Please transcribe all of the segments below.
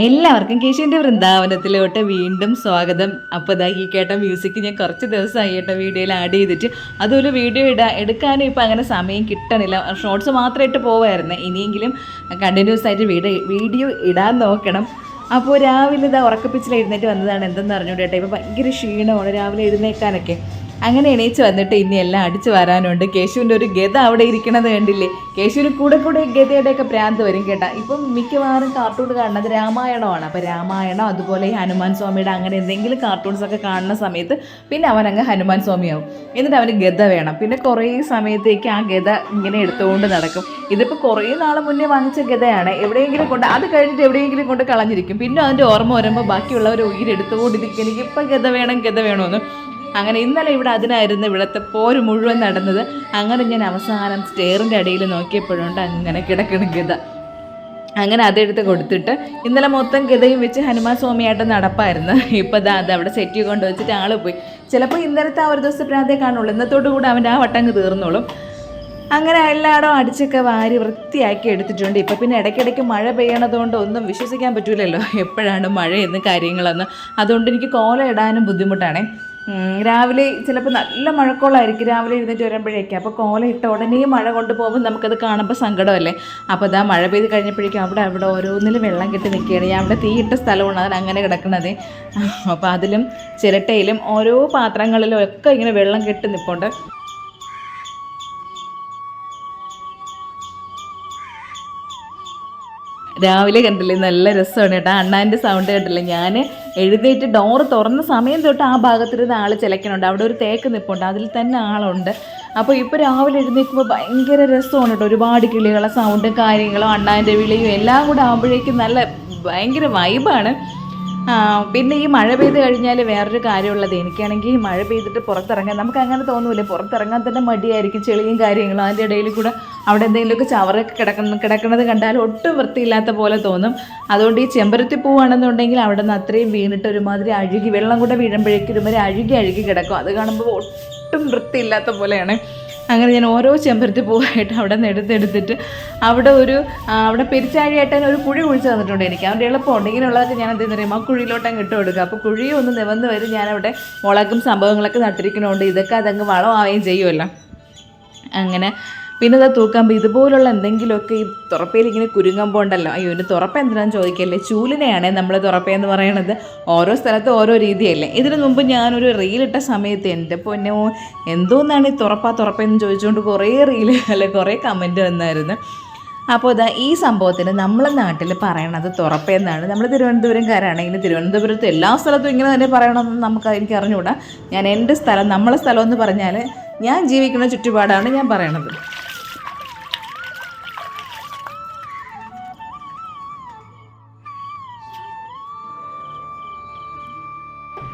എല്ലാവർക്കും കേശുവിൻ്റെ വൃന്ദാവനത്തിലോട്ട് വീണ്ടും സ്വാഗതം. അപ്പോൾ ഇതാ ഈ കേട്ട മ്യൂസിക് ഞാൻ കുറച്ച് ദിവസമായി കേട്ടോ വീഡിയോയിൽ ആഡ് ചെയ്തിട്ട്. അതുപോലെ വീഡിയോ എടുക്കാനും ഇപ്പോൾ അങ്ങനെ സമയം കിട്ടണില്ല. ഷോർട്സ് മാത്രമായിട്ട് പോവായിരുന്നു. ഇനിയെങ്കിലും കണ്ടിന്യൂസ് ആയിട്ട് വീഡിയോ ഇടാൻ നോക്കണം. അപ്പോൾ രാവിലെ ഇതാ ഉറക്കപ്പിച്ചിൽ എഴുന്നേറ്റ് വന്നതാണ്. എന്തെന്ന് അറിഞ്ഞൂടെ കേട്ടോ, ഇപ്പോൾ ഭയങ്കര ക്ഷീണമാണ് രാവിലെ എഴുന്നേക്കാനൊക്കെ. അങ്ങനെ എണീച്ച് വന്നിട്ട് ഇനി എല്ലാം അടിച്ചു വരാനുണ്ട്. കേശുവിൻ്റെ ഒരു ഗത അവിടെ ഇരിക്കണത് കണ്ടില്ലേ. കേശുവിന് കൂടെ ഗതയുടെയൊക്കെ പ്രാന്ത് വരും കേട്ടോ. ഇപ്പം മിക്കവാറും കാർട്ടൂൺ കാണുന്നത് രാമായണമാണ്. അപ്പോൾ രാമായണം അതുപോലെ ഹനുമാൻ സ്വാമിയുടെ അങ്ങനെ എന്തെങ്കിലും കാർട്ടൂൺസൊക്കെ കാണുന്ന സമയത്ത് പിന്നെ അവനങ്ങ് ഹനുമാൻ സ്വാമിയാവും. എന്നിട്ട് അവന് ഗത വേണം. പിന്നെ കുറേ സമയത്തേക്ക് ആ ഗത ഇങ്ങനെ എടുത്തുകൊണ്ട് നടക്കും. ഇതിപ്പോൾ കുറേ നാൾ മുന്നേ വാങ്ങിച്ച ഗതയാണ്. എവിടെയെങ്കിലും കൊണ്ട് അത് കഴിഞ്ഞിട്ട് എവിടെയെങ്കിലും കൊണ്ട് കളഞ്ഞിരിക്കും. പിന്നെ അതിൻ്റെ ഓർമ്മ വരുമ്പോൾ ബാക്കിയുള്ളവർ ഉയരെടുത്തുകൊണ്ടിരിക്കും. എനിക്കിപ്പോൾ ഗത വേണമെന്ന്. അങ്ങനെ ഇന്നലെ ഇവിടെ അതിനായിരുന്നു ഇവിടുത്തെ പോര് മുഴുവൻ നടന്നത്. അങ്ങനെ ഞാൻ അവസാനം സ്റ്റെയറിൻ്റെ അടിയിൽ നോക്കിയപ്പോഴുണ്ട് അങ്ങനെ കിടക്കണം ഗത. അങ്ങനെ അതെടുത്ത് കൊടുത്തിട്ട് ഇന്നലെ മൊത്തം ഗതയും വെച്ച് ഹനുമാൻ സ്വാമിയായിട്ട് നടപ്പായിരുന്നു. ഇപ്പോൾ അത് അവിടെ സെറ്റ് കൊണ്ട് വെച്ചിട്ട് ആൾ പോയി. ചിലപ്പോൾ ഇന്നലത്തെ ആ ഒരു ദിവസത്തെ പ്രാന്തേ കാണുള്ളൂ. ഇന്നത്തോടു കൂടെ അവൻ്റെ ആ വട്ടങ്ങ് തീർന്നോളും. അങ്ങനെ എല്ലായിടവും അടിച്ചൊക്കെ വാരി വൃത്തിയാക്കി എടുത്തിട്ടുണ്ട്. ഇപ്പം പിന്നെ ഇടയ്ക്കിടയ്ക്ക് മഴ പെയ്യണതുകൊണ്ട് ഒന്നും വിശ്വസിക്കാൻ പറ്റില്ലല്ലോ എപ്പോഴാണ് മഴയെന്ന് കാര്യങ്ങളെന്ന്. അതുകൊണ്ട് എനിക്ക് കോല ഇടാനും ബുദ്ധിമുട്ടാണേ. രാവിലെ ചിലപ്പോൾ നല്ല മഴക്കോളായിരിക്കും രാവിലെ എഴുന്നേറ്റ് വരുമ്പോഴേക്കും. അപ്പോൾ കോല ഇട്ട ഉടനെ മഴ കൊണ്ടുപോകുമ്പോൾ നമുക്കത് കാണുമ്പോൾ സങ്കടമല്ലേ. അപ്പോൾ ഇതാ മഴ പെയ്ത് കഴിഞ്ഞപ്പോഴേക്കും അവിടെ ഓരോന്നിലും വെള്ളം കെട്ടി നിൽക്കുകയാണ്. ഞാൻ അവിടെ തീയിട്ട സ്ഥലമാണ് അതിന് അങ്ങനെ കിടക്കുന്നത്. അപ്പോൾ അതിലും ചിരട്ടയിലും ഓരോ പാത്രങ്ങളിലും ഒക്കെ ഇങ്ങനെ വെള്ളം കെട്ടി നിൽപ്പുണ്ട്. രാവിലെ കണ്ടില്ലേ, നല്ല രസമാണ് കേട്ടോ. അണ്ണാൻ്റെ സൗണ്ട് കേട്ടില്ലേ. ഞാൻ എഴുന്നേറ്റ് ഡോറ് തുറന്ന സമയം തൊട്ട് ആ ഭാഗത്തിരുന്ന് ആൾ ചിലക്കണുണ്ട്. അവിടെ ഒരു തേക്ക് നിൽപ്പുണ്ട്, അതിൽ തന്നെ ആളുണ്ട്. അപ്പോൾ ഇപ്പോൾ രാവിലെ എഴുന്നേൽക്കുമ്പോൾ ഭയങ്കര രസമാണ് കേട്ടോ. ഒരുപാട് കിളികളെ സൗണ്ടും കാര്യങ്ങളും അണ്ണാൻ്റെ വിളിയും എല്ലാം കൂടെ ആകുമ്പോഴേക്കും നല്ല ഭയങ്കര വൈബാണ്. പിന്നെ ഈ മഴ പെയ്ത് കഴിഞ്ഞാൽ വേറൊരു കാര്യമുള്ളത്, എനിക്കാണെങ്കിൽ മഴ പെയ്തിട്ട് പുറത്തിറങ്ങാൻ നമുക്ക് അങ്ങനെ തോന്നൂലേ. പുറത്തിറങ്ങാൻ തന്നെ മടിയായിരിക്കും, ചെളിയും കാര്യങ്ങളും. അതിൻ്റെ ഇടയിൽ കൂടെ അവിടെ എന്തെങ്കിലുമൊക്കെ ചവറൊക്കെ കിടക്കുന്നത് കണ്ടാൽ ഒട്ടും വൃത്തിയില്ലാത്ത പോലെ തോന്നും. അതുകൊണ്ട് ഈ ചെമ്പരത്തി പൂവാണെന്നുണ്ടെങ്കിൽ അവിടെ നിന്ന് അത്രയും വീണിട്ട് ഒരുമാതിരി അഴുകി വെള്ളം കൂടെ വീഴുമ്പോഴേക്കും ഒരുമാതിരി അഴുകി കിടക്കും. അത് കാണുമ്പോൾ ഒട്ടും വൃത്തിയില്ലാത്ത പോലെയാണ്. അങ്ങനെ ഞാൻ ഓരോ ചെമ്പരത്തി പൂവായിട്ട് അവിടെ നിന്ന് എടുത്തിട്ട് അവിടെ പെരിച്ചാഴിയായിട്ട് തന്നെ ഒരു കുഴി കുഴിച്ച് തന്നിട്ടുണ്ട് എനിക്ക്. അവൻ്റെ എളുപ്പമുണ്ട്. ഇങ്ങനെയുള്ളതൊക്കെ ഞാൻ എന്തെന്ന് പറയുമ്പോൾ ആ കുഴിയിലോട്ട് അങ്ങ് ഇട്ട് കൊടുക്കുക. അപ്പോൾ കുഴി ഒന്ന് നിവന്ന് വരും. ഞാനവിടെ മുളകും സംഭവങ്ങളൊക്കെ നട്ടിരിക്കണോണ്ട് ഇതൊക്കെ അതങ്ങ് വളമാവുകയും ചെയ്യുമല്ലോ. അങ്ങനെ പിന്നെ അത് തൂക്കുമ്പോൾ ഇതുപോലുള്ള എന്തെങ്കിലുമൊക്കെ ഈ തുറപ്പയിൽ ഇങ്ങനെ കുരുങ്ങുമ്പോൾ ഉണ്ടല്ലോ, അയ്യോ ഇതിൻ്റെ തുറപ്പ എന്തിനാന്ന് ചോദിക്കല്ലേ. ചൂലിനെയാണ് നമ്മൾ തുറപ്പയെന്ന് പറയണത്. ഓരോ സ്ഥലത്തും ഓരോ രീതിയല്ലേ. ഇതിനു മുമ്പ് ഞാനൊരു റീലിട്ട സമയത്ത് എൻ്റെ പൊന്നോ എന്തോന്നാണ് ഈ തുറപ്പയെന്ന് ചോദിച്ചുകൊണ്ട് കുറേ കമൻറ്റ് വന്നായിരുന്നു. അപ്പോൾ ഇതാ ഈ സംഭവത്തിന് നമ്മളെ നാട്ടിൽ പറയണത് തുറപ്പയെന്നാണ്. നമ്മൾ തിരുവനന്തപുരംകാരാണെങ്കിൽ തിരുവനന്തപുരത്ത് എല്ലാ സ്ഥലത്തും ഇങ്ങനെ തന്നെ പറയണമെന്ന് എനിക്ക് അറിഞ്ഞുകൂടാ. ഞാൻ എൻ്റെ സ്ഥലം നമ്മളെ സ്ഥലം എന്ന് പറഞ്ഞാൽ ഞാൻ ജീവിക്കുന്ന ചുറ്റുപാടാണ് ഞാൻ പറയണത്.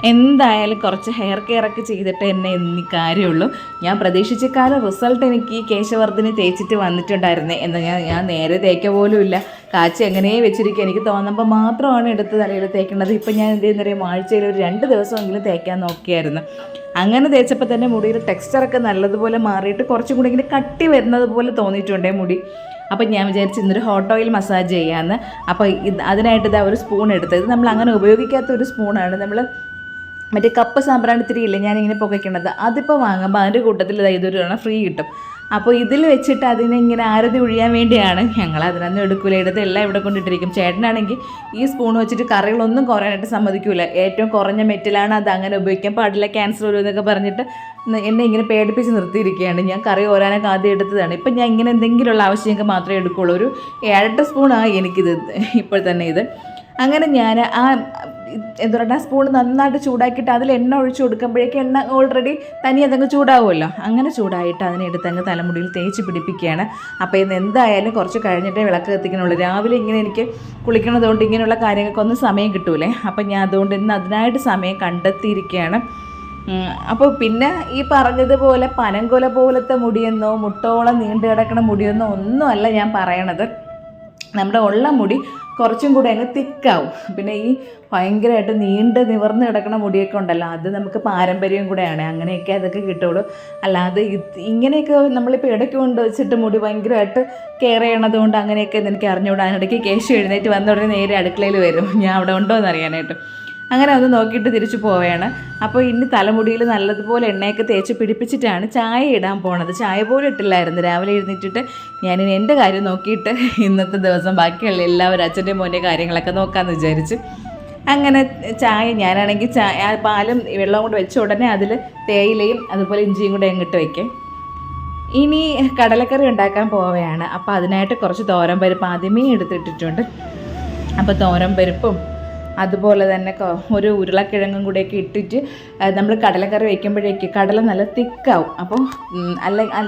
എന്തായാലും കുറച്ച് ഹെയർ കെയർ ഒക്കെ ചെയ്തിട്ട് എന്നെ എന്നീ കാര്യമുള്ളൂ. ഞാൻ പ്രതീക്ഷിച്ചേക്കാളും റിസൾട്ട് എനിക്ക് ഈ കേശവർദ്ധിനി തേച്ചിട്ട് വന്നിട്ടുണ്ടായിരുന്നേ. എന്നാൽ ഞാൻ നേരെ തേക്ക പോലും ഇല്ല. കാച്ചി എങ്ങനെ വെച്ചിരിക്കുക, എനിക്ക് തോന്നുമ്പോൾ മാത്രമാണ് എടുത്ത് തലയിൽ തേക്കുന്നത്. ഇപ്പം ഞാൻ എന്ത് ചെയ്യുന്നറിയാം, ആഴ്ചയിൽ ഒരു 2 ദിവസമെങ്കിലും തേക്കാൻ നോക്കിയായിരുന്നു. അങ്ങനെ തേച്ചപ്പോൾ തന്നെ മുടിയുടെ ടെക്സ്ചറൊക്കെ നല്ലതുപോലെ മാറിയിട്ട് കുറച്ചും കൂടി ഇങ്ങനെ കട്ടി വരുന്നത് പോലെ തോന്നിയിട്ടുണ്ടേ മുടി. അപ്പം ഞാൻ വിചാരിച്ചു ഇന്നൊരു ഹോട്ട് ഓയിൽ മസാജ് ചെയ്യാമെന്ന്. അപ്പോൾ അതിനായിട്ട് ഇതാ ഒരു സ്പൂൺ എടുത്തത്. ഇത് നമ്മൾ അങ്ങനെ ഉപയോഗിക്കാത്ത ഒരു സ്പൂണാണ്. നമ്മൾ മറ്റേ കപ്പ് സാമ്പ്രാണിത്തിരിയില്ലേ ഞാനിങ്ങനെ പുകയ്ക്കണത്, അതിപ്പോൾ വാങ്ങുമ്പോൾ അതിൻ്റെ കൂട്ടത്തിൽ ഇതൊരു ഫ്രീ കിട്ടും. അപ്പോൾ ഇതിൽ വെച്ചിട്ട് അതിനിങ്ങനെ ആരതി ഒഴിയാൻ വേണ്ടിയാണ്. ഞങ്ങൾ അതിനൊന്നും എടുക്കില്ല, എടുത്ത് എല്ലാം ഇവിടെ കൊണ്ടിട്ടിരിക്കും. ചേട്ടനാണെങ്കിൽ ഈ സ്പൂൺ വെച്ചിട്ട് കറികളൊന്നും കുറയാനായിട്ട് സമ്മതിക്കില്ല. ഏറ്റവും കുറഞ്ഞ മെറ്റലാണ്, അത് അങ്ങനെ ഉപയോഗിക്കാൻ പാടില്ല, ക്യാൻസർ വരും എന്നൊക്കെ പറഞ്ഞിട്ട് എന്നെ ഇങ്ങനെ പേടിപ്പിച്ച് നിർത്തിയിരിക്കുകയാണ്. ഞാൻ കറി ഓരാനൊക്കെ ആദ്യം എടുത്തതാണ്. ഇപ്പം ഞാൻ ഇങ്ങനെ എന്തെങ്കിലുമുള്ള ആവശ്യമൊക്കെ മാത്രമേ എടുക്കുകയുള്ളൂ. ഒരു 7-8 സ്പൂണാണ് എനിക്കിത് ഇപ്പോൾ തന്നെ ഇത്. അങ്ങനെ ഞാൻ ആ സ്പൂൺ നന്നായിട്ട് ചൂടാക്കിയിട്ട് അതിൽ എണ്ണ ഒഴിച്ച് കൊടുക്കുമ്പോഴേക്കും എണ്ണ ഓൾറെഡി തനിയെ അതങ്ങ് ചൂടാവുമല്ലോ. അങ്ങനെ ചൂടായിട്ട് അതിനെടുത്ത് അങ്ങ് തലമുടിയിൽ തേച്ച് പിടിപ്പിക്കുകയാണ്. അപ്പോൾ ഇന്ന് എന്തായാലും കുറച്ച് കഴിഞ്ഞിട്ടേ വിളക്ക് കത്തിക്കണുള്ളൂ. രാവിലെ ഇങ്ങനെ എനിക്ക് കുളിക്കണതുകൊണ്ട് ഇങ്ങനെയുള്ള കാര്യങ്ങൾക്കൊന്നും സമയം കിട്ടൂലേ. അപ്പം ഞാൻ അതുകൊണ്ട് ഇന്ന് അതിനായിട്ട് സമയം കണ്ടെത്തിയിരിക്കുകയാണ്. അപ്പോൾ പിന്നെ ഈ പറഞ്ഞതുപോലെ പനങ്കൊല പോലത്തെ മുടിയെന്നോ മുട്ടോളം നീണ്ടു കിടക്കണ മുടിയെന്നോ ഒന്നുമല്ല ഞാൻ പറയണത്. നമ്മുടെ ഉള്ള മുടി കുറച്ചും കൂടെ അങ്ങ് തിക്കാവും. പിന്നെ ഈ ഭയങ്കരമായിട്ട് നീണ്ട് നിവർന്ന് കിടക്കുന്ന മുടിയൊക്കെ ഉണ്ടല്ലോ, അത് നമുക്ക് പാരമ്പര്യം കൂടെയാണ്, അങ്ങനെയൊക്കെ അതൊക്കെ കിട്ടുള്ളൂ. അല്ലാതെ ഇങ്ങനെയൊക്കെ നമ്മളിപ്പോൾ ഇടയ്ക്ക് കൊണ്ട് വെച്ചിട്ട് മുടി ഭയങ്കരമായിട്ട് കെയർ ചെയ്യണത് കൊണ്ട് അങ്ങനെയൊക്കെ എനിക്ക് അറിഞ്ഞുകൂടാ. അതിനിടയ്ക്ക് കേശു എഴുന്നേറ്റ് വന്ന ഉടനെ നേരെ അടുക്കളയിൽ വരും ഞാൻ അവിടെ ഉണ്ടോ എന്ന് അറിയാനായിട്ട്. അങ്ങനെ ഒന്ന് നോക്കിയിട്ട് തിരിച്ചു പോവുകയാണ്. അപ്പോൾ ഇനി തലമുടിയിൽ നല്ലതുപോലെ എണ്ണയൊക്കെ തേച്ച് പിടിപ്പിച്ചിട്ടാണ് ചായ ഇടാൻ പോണത്. ചായ പോലും ഇട്ടില്ലായിരുന്നു. രാവിലെ എഴുന്നേറ്റിട്ട് ഞാനിനി എൻ്റെ കാര്യം നോക്കിയിട്ട് ഇന്നത്തെ ദിവസം ബാക്കിയുള്ള എല്ലാവരും അച്ഛൻ്റെ മോൻ്റെ കാര്യങ്ങളൊക്കെ നോക്കാമെന്ന് വിചാരിച്ചു. അങ്ങനെ ചായ ഞാനാണെങ്കിൽ പാലും വെള്ളവും കൂടെ വെച്ച ഉടനെ അതിൽ തേയിലയും അതുപോലെ ഇഞ്ചിയും കൂടെ അങ്ങോട്ട് വയ്ക്കും. ഇനി കടലക്കറി ഉണ്ടാക്കാൻ പോവുകയാണ്. അപ്പോൾ അതിനായിട്ട് കുറച്ച് തോരൻ പരിപ്പ് ആദ്യമേ എടുത്തിട്ടിട്ടുണ്ട്. അപ്പോൾ തോരൻ പരിപ്പും അതുപോലെ തന്നെ ഒരു ഉരുളക്കിഴങ്ങും കൂടെയൊക്കെ ഇട്ടിട്ട് നമ്മൾ കടലക്കറി വയ്ക്കുമ്പോഴേക്ക് കടല നല്ല തിക്കാവും. അപ്പോൾ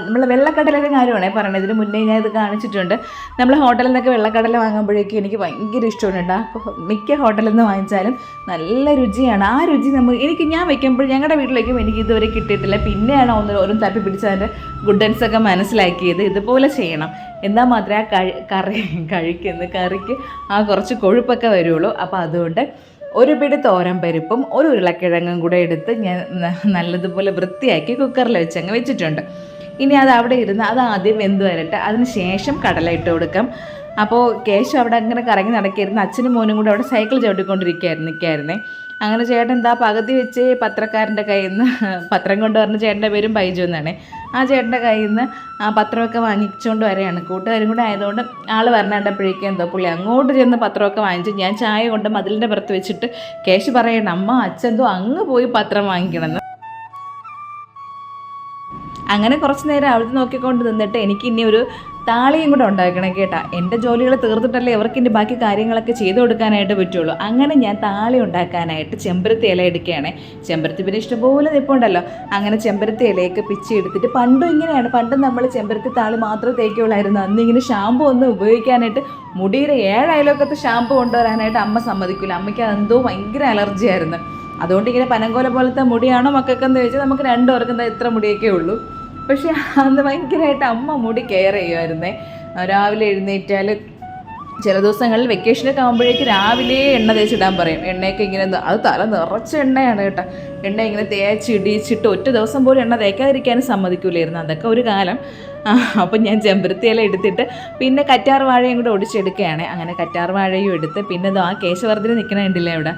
നമ്മൾ വെള്ളക്കടലയുടെ കാര്യമാണേ പറയണത്. ഇതിന് മുന്നേ ഞാൻ ഇത് കാണിച്ചിട്ടുണ്ട്. നമ്മൾ ഹോട്ടലിൽ നിന്നൊക്കെ വെള്ളക്കടല വാങ്ങുമ്പോഴേക്കും എനിക്ക് ഭയങ്കര ഇഷ്ടമുണ്ട്. മിക്ക ഹോട്ടലിൽ നിന്ന് വാങ്ങിച്ചാലും നല്ല രുചിയാണ്. ആ രുചി ഞാൻ വയ്ക്കുമ്പോൾ ഞങ്ങളുടെ വീട്ടിൽ വയ്ക്കുമ്പോൾ എനിക്ക് ഇതുവരെ കിട്ടിയിട്ടില്ല. പിന്നെയാണ് ഓരോ തപ്പി പിടിച്ച് അതിൻ്റെ ഗുഡൻസൊക്കെ മനസ്സിലാക്കിയത്. ഇതുപോലെ ചെയ്യണം, എന്നാൽ മാത്രമേ ആ കറിക്ക് ആ കുറച്ച് കൊഴുപ്പൊക്കെ വരുള്ളൂ. അപ്പോൾ അതുകൊണ്ട് ഒരു പിടി തോരൻ പരിപ്പും ഒരു ഉരുളക്കിഴങ്ങും കൂടെ എടുത്ത് ഞാൻ നല്ലതുപോലെ വൃത്തിയാക്കി കുക്കറിൽ വെച്ചങ്ങ് വെച്ചിട്ടുണ്ട്. ഇനി അത് അവിടെ ഇരുന്ന് അത് ആദ്യം വെന്ത് വരട്ടെ. അതിന് ശേഷം കടല ഇട്ട് കൊടുക്കാം. അപ്പോൾ കേശു അവിടെ അങ്ങനെ കറങ്ങി നടക്കിയിരുന്നു. അച്ഛനും മോനും കൂടെ അവിടെ സൈക്കിൾ നിൽക്കായിരുന്നേ. അങ്ങനെ ചേട്ടൻ എന്താ പകുതി വെച്ച് പത്രക്കാരൻ്റെ കയ്യിൽ നിന്ന് പത്രം കൊണ്ട് പറഞ്ഞ ചേട്ടൻ്റെ പേരും ബൈജു എന്നാണ്. ആ ചേട്ടൻ്റെ കയ്യിൽ നിന്ന് ആ പത്രമൊക്കെ വാങ്ങിച്ചുകൊണ്ട് വരെയാണ്. കൂട്ടുകാരും കൂടെ ആയതുകൊണ്ട് ആൾ വരണപ്പോഴേക്കും എന്തോ പുള്ളി അങ്ങോട്ട് ചെന്ന് പത്രമൊക്കെ വാങ്ങിച്ചു. ഞാൻ ചായ കൊണ്ട് മതിലിൻ്റെ പുറത്ത് വെച്ചിട്ട് കേശു പറയണം, അമ്മ അച്ഛന്തോ അങ്ങ് പോയി പത്രം വാങ്ങിക്കണമെന്ന്. അങ്ങനെ കുറച്ച് നേരം അവിടെ നോക്കിക്കൊണ്ട് നിന്നിട്ട് എനിക്ക് ഇനി ഒരു താളിയും കൂടെ ഉണ്ടാക്കണം കേട്ടോ. എൻ്റെ ജോലികൾ തീർത്തിട്ടല്ലേ അവർക്ക് ഇനി ബാക്കി കാര്യങ്ങളൊക്കെ ചെയ്തു കൊടുക്കാനായിട്ട് പറ്റുള്ളൂ. അങ്ങനെ ഞാൻ താളി ഉണ്ടാക്കാനായിട്ട് ചെമ്പരത്തി ഇല എടുക്കുകയാണ്. ചെമ്പരത്തി പിന്നെ ഇഷ്ടംപോലെ നിൽപ്പുണ്ടല്ലോ. അങ്ങനെ ചെമ്പരത്തി ഇലയൊക്കെ പിച്ചി എടുത്തിട്ട് പണ്ടും ഇങ്ങനെയാണ്. പണ്ടും നമ്മൾ ചെമ്പരത്തി താളി മാത്രമേ തേക്കുള്ളായിരുന്നു. അന്ന് ഇങ്ങനെ ഷാമ്പു ഒന്നും ഉപയോഗിക്കാനായിട്ട് മുടിയുടെ 7 അയലൊക്കത്തെ ഷാമ്പു കൊണ്ടുവരാനായിട്ട് അമ്മ സമ്മതിക്കില്ല. അമ്മയ്ക്ക് അതെന്തോ ഭയങ്കര അലർജി ആയിരുന്നു. അതുകൊണ്ട് ഇങ്ങനെ പനങ്കോല പോലത്തെ മുടിയാണോ മക്കൾക്കെന്ന് ചോദിച്ചാൽ നമുക്ക് 2 പേർക്കും ഇത്ര മുടിയൊക്കെ ഉള്ളൂ. പക്ഷേ അന്ന് ഭയങ്കരമായിട്ട് അമ്മ മുടി കെയർ ചെയ്യുമായിരുന്നേ. രാവിലെ എഴുന്നേറ്റാൽ ചില ദിവസങ്ങളിൽ വെക്കേഷനൊക്കെ ആകുമ്പോഴേക്ക് രാവിലെ എണ്ണ തേച്ചിടാൻ പറയും. എണ്ണയൊക്കെ ഇങ്ങനെ അത് തല നിറച്ച എണ്ണയാണ് കേട്ടോ. എണ്ണ ഇങ്ങനെ തേച്ചിടിച്ചിട്ട് ഒറ്റ ദിവസം പോലും എണ്ണ തേക്കാതിരിക്കാനും സമ്മതിക്കൂലായിരുന്നു. അതൊക്കെ ഒരു കാലം. അപ്പം ഞാൻ ചെമ്പരത്തി ഇല എടുത്തിട്ട് പിന്നെ കറ്റാർ വാഴയും കൂടെ ഒടിച്ചെടുക്കുകയാണ്. അങ്ങനെ കറ്റാർ വാഴയും എടുത്ത് പിന്നെ ആ കേശവർദ്ധന നിൽക്കണുണ്ടല്ലേ അവിടെ.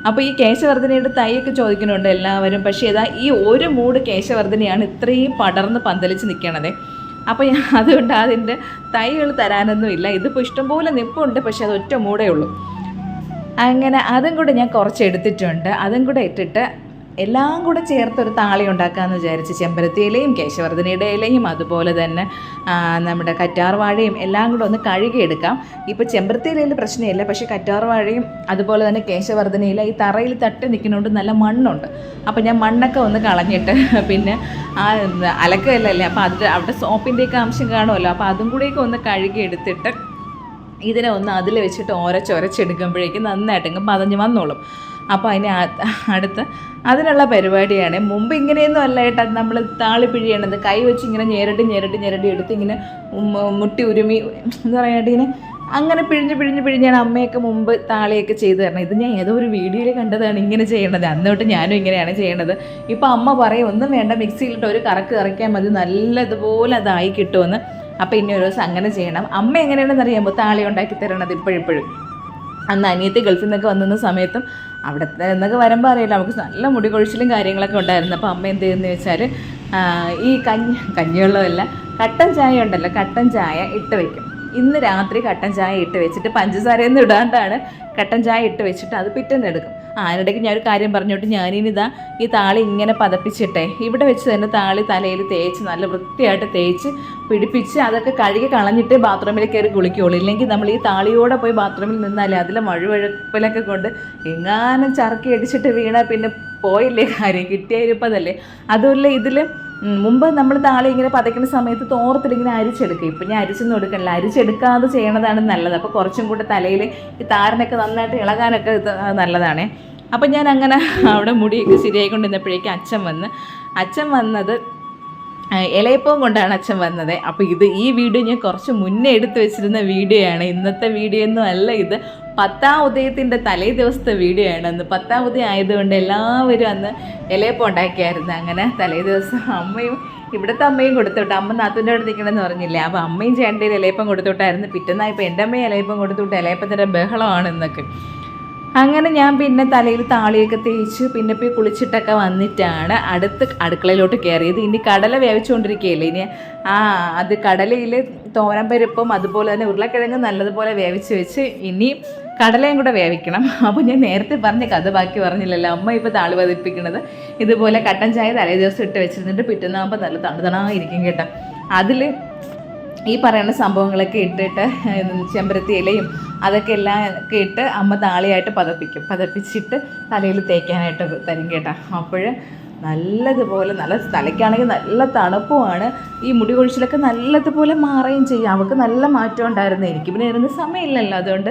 അപ്പോൾ ഈ കേശവർദ്ധനയുടെ തൈയൊക്കെ ചോദിക്കുന്നുണ്ട് എല്ലാവരും. പക്ഷേ ഇതാ ഈ ഒരു മൂട് കേശവർദ്ധനയാണ് ഇത്രയും പടർന്ന് പന്തലിച്ച് നിൽക്കണത്. അപ്പോൾ അതുകൊണ്ട് അതിൻ്റെ തൈകൾ തരാനൊന്നുമില്ല. ഇതിപ്പോൾ ഇഷ്ടംപോലെ നിൽപ്പുണ്ട്, പക്ഷേ അത് ഒറ്റ മൂടേ ഉള്ളൂ. അങ്ങനെ അതും കൂടെ ഞാൻ കുറച്ച് എടുത്തിട്ടുണ്ട്. അതും കൂടെ ഇട്ടിട്ട് എല്ലാം കൂടെ ചേർത്തൊരു താളി ഉണ്ടാക്കാമെന്ന് വിചാരിച്ച് ചെമ്പരത്തി ഇലയും കേശവർദ്ധനയുടെ ഇലയും അതുപോലെ തന്നെ നമ്മുടെ കറ്റാർ വാഴയും എല്ലാം കൂടെ ഒന്ന് കഴുകിയെടുക്കാം. ഇപ്പോൾ ചെമ്പരത്തി ഇലയിൽ പ്രശ്നമില്ല, പക്ഷേ കറ്റാർ വാഴയും അതുപോലെ തന്നെ കേശവർദ്ധനയില ഈ തറയിൽ തട്ടി നിൽക്കുന്നതുകൊണ്ട് നല്ല മണ്ണുണ്ട്. അപ്പോൾ ഞാൻ മണ്ണൊക്കെ ഒന്ന് കളഞ്ഞിട്ട് പിന്നെ ആ അലക്കല്ലേ, അപ്പോൾ അവിടെ സോപ്പിൻ്റെയൊക്കെ അംശം കാണുമല്ലോ, അപ്പോൾ അതും കൂടെയൊക്കെ ഒന്ന് കഴുകിയെടുത്തിട്ട് ഇതിനെ ഒന്ന് അതിൽ വെച്ചിട്ട് ഒരച്ചെടുക്കുമ്പോഴേക്കും നന്നായിട്ടെങ്കിൽ പതഞ്ഞ് വന്നോളും. അപ്പോൾ അടുത്ത് അതിനുള്ള പരിപാടിയാണ്. മുമ്പ് ഇങ്ങനെയൊന്നും അല്ല കേട്ടോ നമ്മൾ താളി പിഴിയണത്. കൈ വെച്ച് ഇങ്ങനെ ഞെരടി എടുത്ത് ഇങ്ങനെ മുട്ടി ഉരുമി എന്താ പറയാനായിട്ട് ഇങ്ങനെ അങ്ങനെ പിഴിഞ്ഞാണ് അമ്മയൊക്കെ മുമ്പ് താളിയൊക്കെ ചെയ്തു തരണം. ഇത് ഞാൻ ഏതോ ഒരു വീഡിയോയിൽ കണ്ടതാണ് ഇങ്ങനെ ചെയ്യണത്. അന്നോട്ട് ഞാനും ഇങ്ങനെയാണ് ചെയ്യണത്. ഇപ്പോൾ അമ്മ പറയും ഒന്നും വേണ്ട, മിക്സിയിലിട്ട് ഒരു കറക്കിയാൽ മതി, നല്ലതുപോലെ അതായി കിട്ടുമെന്ന്. അപ്പോൾ ഇനി ഒരു ദിവസം അങ്ങനെ ചെയ്യണം. അമ്മ എങ്ങനെയാണെന്ന് അറിയാമോ താളി ഉണ്ടാക്കി തരണത് ഇപ്പോഴും. അന്ന് അനിയത്തി ഗൾഫിൽ നിന്നൊക്കെ വന്നിരുന്ന സമയത്തും അവിടെ നിന്നൊക്കെ വരുമ്പോൾ അറിയില്ല, നമുക്ക് നല്ല മുടി കൊഴിച്ചിലും കാര്യങ്ങളൊക്കെ ഉണ്ടായിരുന്നു. അപ്പോൾ അമ്മ എന്ത് ചെയ്യുന്നത് വെച്ചാൽ ഈ കഞ്ഞിവെള്ളമല്ല കട്ടൻ ചായ ഉണ്ടല്ലോ, കട്ടൻ ചായ ഇട്ട് വയ്ക്കും. ഇന്ന് രാത്രി കട്ടൻ ചായ ഇട്ട് വെച്ചിട്ട് പഞ്ചസാരയൊന്നും ഇടാണ്ടാണ് കട്ടൻ ചായ ഇട്ട് വെച്ചിട്ട് അത് പിറ്റേന്ന് എടുക്കും. അതിനിടയ്ക്ക് ഞാനൊരു കാര്യം പറഞ്ഞോട്ട് ഞാനിനിതാ ഈ താളി ഇങ്ങനെ പതപ്പിച്ചിട്ടേ ഇവിടെ വെച്ച് തന്നെ താളി തലയിൽ തേച്ച് നല്ല വൃത്തിയായിട്ട് തേച്ച് പിടിപ്പിച്ച് അതൊക്കെ കഴുകി കളഞ്ഞിട്ട് ബാത്റൂമിൽ കയറി കുളിക്കുകയുള്ളൂ. ഇല്ലെങ്കിൽ നമ്മൾ ഈ താളിയോടെ പോയി ബാത്റൂമിൽ നിന്നാലേ അതിലെ മഴുവഴുപ്പിലൊക്കെ കൊണ്ട് എങ്ങാനും ചറക്കി അടിച്ചിട്ട് വീണാൽ പിന്നെ പോയില്ലേ കാര്യം, കിട്ടിയായിരിപ്പതല്ലേ. അതുമല്ല ഇതിൽ മുമ്പ് നമ്മൾ താളി ഇങ്ങനെ പതയ്ക്കുന്ന സമയത്ത് തോർത്തിലിങ്ങനെ അരിച്ചെടുക്കും. ഇപ്പം ഞാൻ അരിച്ചൊന്നും എടുക്കണില്ല, അരിച്ചെടുക്കാതെ ചെയ്യണതാണ് നല്ലത്. അപ്പോൾ കുറച്ചും കൂടെ തലയിൽ ഈ താരനൊക്കെ നന്നായിട്ട് ഇളകാനൊക്കെ ഇത് നല്ലതാണ്. അപ്പം ഞാൻ അങ്ങനെ അവിടെ മുടിയൊക്കെ ശരിയായിക്കൊണ്ടിരുന്നപ്പോഴേക്കും അച്ഛൻ വന്നത് ഇലയപ്പവും കൊണ്ടാണ് അച്ഛൻ വന്നത്. അപ്പോൾ ഈ വീഡിയോ ഞാൻ കുറച്ച് മുന്നേ എടുത്തു വെച്ചിരുന്ന വീഡിയോ ആണ്. ഇന്നത്തെ വീഡിയോ ഒന്നും അല്ല ഇത്. 10ാം ഉദയത്തിൻ്റെ തലേ ദിവസത്തെ വീഡിയോ ആണ്. അന്ന് 10ാം ഉദയം ആയതുകൊണ്ട് എല്ലാവരും അന്ന് ഇലയപ്പം ഉണ്ടാക്കിയായിരുന്നു. അങ്ങനെ തലേ ദിവസം ഇവിടുത്തെ അമ്മയും കൊടുത്തുവിട്ടു. അമ്മ നാത്തൂൻ്റെ അവിടെ നിൽക്കണമെന്ന് പറഞ്ഞില്ലേ, അപ്പോൾ അമ്മയും ചേട്ടൻ്റെ ഇലയപ്പം കൊടുത്തുവിട്ടായിരുന്നു. പിറ്റേന്നായപ്പോൾ എൻ്റെ അമ്മയും ഇലയപ്പം കൊടുത്തുവിട്ട് ഇലയപ്പത്തിൻ്റെ ബഹളമാണ് ഇന്നൊക്കെ. അങ്ങനെ ഞാൻ പിന്നെ തലയിൽ താളിയൊക്കെ തേച്ച് പിന്നെ പോയി കുളിച്ചിട്ടൊക്കെ വന്നിട്ടാണ് അടുക്കളയിലോട്ട് കയറിയത്. ഇനി കടല വേവിച്ചുകൊണ്ടിരിക്കുകയല്ലേ. ഇനി അത് കടലയിൽ തോരൻ പരിപ്പും അതുപോലെ തന്നെ ഉരുളക്കിഴങ്ങ് നല്ലതുപോലെ വേവിച്ച് വെച്ച് ഇനി കടലയും കൂടെ വേവിക്കണം. അപ്പോൾ ഞാൻ നേരത്തെ പറഞ്ഞ കഥ ബാക്കി പറഞ്ഞില്ലല്ലോ. അമ്മ ഇപ്പോൾ താളി പതിപ്പിക്കുന്നത് ഇതുപോലെ കട്ടൻ ചായ തലേ ദിവസം ഇട്ട് വെച്ചിരുന്നിട്ട് പിറ്റേന്നാകുമ്പോൾ നല്ല തണുതണായിരിക്കും കേട്ടോ. അതിൽ ഈ പറയുന്ന സംഭവങ്ങളൊക്കെ ഇട്ടിട്ട് ചെമ്പരത്തി ഇലയും അതൊക്കെ എല്ലാം ഒക്കെ ഇട്ട് അമ്മ താളിയായിട്ട് പതപ്പിച്ചിട്ട് തലയിൽ തേക്കാനായിട്ട് തരും കേട്ടോ. അപ്പോൾ നല്ലതുപോലെ തലയ്ക്കാണെങ്കിൽ നല്ല തണുപ്പുമാണ്. ഈ മുടി കൊഴിച്ചിലൊക്കെ നല്ലതുപോലെ മാറുകയും ചെയ്യും. അവൾക്ക് നല്ല മാറ്റം ഉണ്ടായിരുന്നു. എനിക്ക് പിന്നെ ഇരുന്ന് സമയമില്ലല്ലോ, അതുകൊണ്ട്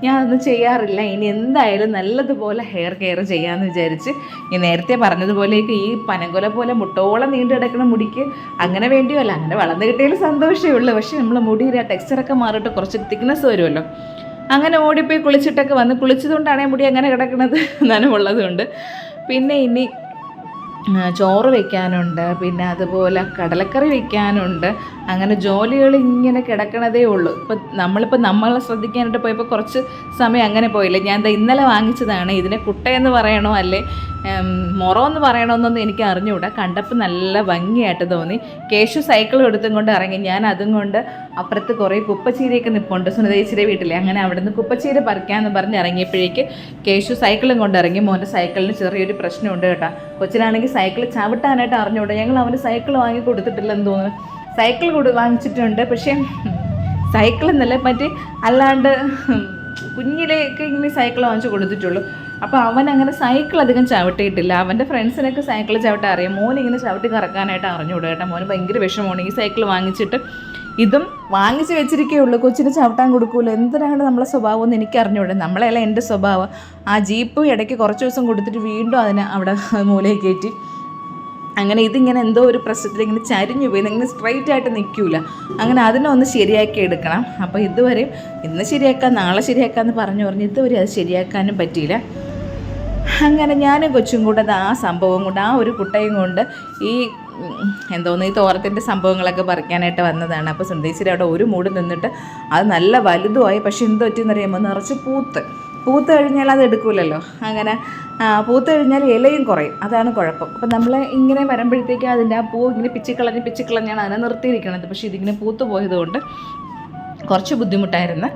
ഞാനൊന്നും ചെയ്യാറില്ല. ഇനി എന്തായാലും നല്ലതുപോലെ ഹെയർ കെയർ ചെയ്യാമെന്ന് വിചാരിച്ച് ഈ നേരത്തെ പറഞ്ഞതുപോലെയൊക്കെ ഈ പനങ്കൊല പോലെ മുട്ടോളം നീണ്ടു കിടക്കുന്ന മുടിക്ക് അങ്ങനെ വേണ്ടിയല്ല, അങ്ങനെ വളർന്നു കിട്ടിയതിൽ സന്തോഷമേ ഉള്ളൂ. പക്ഷേ നമ്മളെ മുടിയുടെ ടെക്സ്ചറൊക്കെ മാറിയിട്ട് കുറച്ച് തിക്നെസ് വരുമല്ലോ. അങ്ങനെ ഓടിപ്പോയി കുളിച്ചിട്ടൊക്കെ വന്ന് കുളിച്ചതുകൊണ്ടാണ് മുടി അങ്ങനെ കിടക്കുന്നത്, നനവുള്ളതുകൊണ്ട്. പിന്നെ ഇനി ചോറ് വയ്ക്കാനുണ്ട്, പിന്നെ അതുപോലെ കടലക്കറി വയ്ക്കാനുണ്ട്. അങ്ങനെ ജോലികൾ ഇങ്ങനെ കിടക്കണതേ ഉള്ളൂ. നമ്മളെ ശ്രദ്ധിക്കാനായിട്ട് പോയപ്പോൾ കുറച്ച് സമയം അങ്ങനെ പോയില്ല. ഞാൻ ഇന്നലെ വാങ്ങിച്ചതാണ്. ഇതിനെ കുട്ടയെന്ന് പറയണോ അല്ലേ മൊറമെന്ന് പറയണമെന്നൊന്നും എനിക്ക് അറിഞ്ഞുകൂടാ. കണ്ടപ്പോൾ നല്ല ഭംഗിയായിട്ട് തോന്നി. കേശു സൈക്കിളും എടുത്തും കൊണ്ട് ഇറങ്ങി. ഞാൻ അതും കൊണ്ട് അപ്പുറത്ത് കുറേ കുപ്പച്ചീരയൊക്കെ നിൽപ്പുണ്ട് സുനിതേച്ചിയുടെ വീട്ടിൽ. അങ്ങനെ അവിടെ നിന്ന് കുപ്പച്ചീര പറിക്കാമെന്ന് പറഞ്ഞ് ഇറങ്ങിയപ്പോഴേക്ക് കേശു സൈക്കിളും കൊണ്ട് ഇറങ്ങി. മോൻ്റെ സൈക്കിളിന് ചെറിയൊരു പ്രശ്നമുണ്ട് കേട്ടോ. കൊച്ചിനാണെങ്കിൽ സൈക്കിൾ ചവിട്ടാനായിട്ട് അറിഞ്ഞുകൂടാ. ഞങ്ങൾ അവന് സൈക്കിൾ വാങ്ങി കൊടുത്തിട്ടില്ലെന്ന് തോന്നുന്നു. സൈക്കിൾ വാങ്ങിച്ചിട്ടുണ്ട്, പക്ഷേ സൈക്കിൾ എന്നല്ല മറ്റേ അല്ലാണ്ട് കുഞ്ഞിലേക്ക് ഇങ്ങനെ സൈക്കിൾ വാങ്ങിച്ച് കൊടുത്തിട്ടുള്ളൂ. അപ്പോൾ അവൻ അങ്ങനെ സൈക്കിൾ അധികം ചവിട്ടിയിട്ടില്ല. അവൻ്റെ ഫ്രണ്ട്സിനൊക്കെ സൈക്കിൾ ചവിട്ടാൻ അറിയാം. മോനിങ്ങനെ ചവിട്ടി കറക്കാനായിട്ട് അറിഞ്ഞുകൂടാ കേട്ടോ. മോന് ഭയങ്കര വിഷമമാണ്. ഈ സൈക്കിൾ വാങ്ങിച്ചിട്ട് ഇതും വാങ്ങിച്ച് വെച്ചിരിക്കുകയുള്ളൂ. കൊച്ചിന് ചവിട്ടാൻ കൊടുക്കൂല. എന്തിനാണ് നമ്മളെ സ്വഭാവം എന്ന് എനിക്ക് അറിഞ്ഞുകൂടാ. നമ്മളെല്ലാം എൻ്റെ സ്വഭാവം. ആ ജീപ്പ് ഇടയ്ക്ക് കുറച്ച് ദിവസം കൊടുത്തിട്ട് വീണ്ടും അതിനെ അവിടെ മൂലയിൽ കയറ്റി. അങ്ങനെ ഇതിങ്ങനെ എന്തോ ഒരു പ്രശ്നത്തിൽ ഇങ്ങനെ ചരിഞ്ഞു പോയി, ഇങ്ങനെ സ്ട്രൈറ്റ് ആയിട്ട് നിൽക്കില്ല. അങ്ങനെ അതിനെ ഒന്ന് ശരിയാക്കി എടുക്കണം. അപ്പോൾ ഇതുവരെ ഇന്ന് ശരിയാക്കാം നാളെ ശരിയാക്കാമെന്ന് പറഞ്ഞ് ഇതുവരെ അത് ശരിയാക്കാനും പറ്റിയില്ല. അങ്ങനെ ഞാനും കൊച്ചും കൂടെ ആ സംഭവം കൊണ്ട് ആ ഒരു കുട്ടയും കൊണ്ട് ഈ ഈ തോരത്തിൻ്റെ സംഭവങ്ങളൊക്കെ പറിക്കാനായിട്ട് വന്നതാണ്. അപ്പോൾ സുന്ദേശ്വരി അവിടെ ഒരു മൂട് നിന്നിട്ട് അത് നല്ല വലുതുമായി. പക്ഷെ എന്ത് പറ്റിയെന്നറിയുമ്പോൾ നിറച്ച് പൂത്ത് കഴിഞ്ഞാൽ അത് എടുക്കൂലല്ലോ. അങ്ങനെ പൂത്ത് കഴിഞ്ഞാൽ ഇലയും കുറയും, അതാണ് കുഴപ്പം. അപ്പം നമ്മൾ ഇങ്ങനെ വരുമ്പോഴത്തേക്ക് അതിൻ്റെ ആ പൂ ഇങ്ങനെ പിച്ചിക്കളഞ്ഞാണ് അതിനെ നിർത്തിയിരിക്കണത്. പക്ഷേ ഇതിങ്ങനെ പൂത്ത് പോയതുകൊണ്ട് കുറച്ച് ബുദ്ധിമുട്ടായിരുന്നു.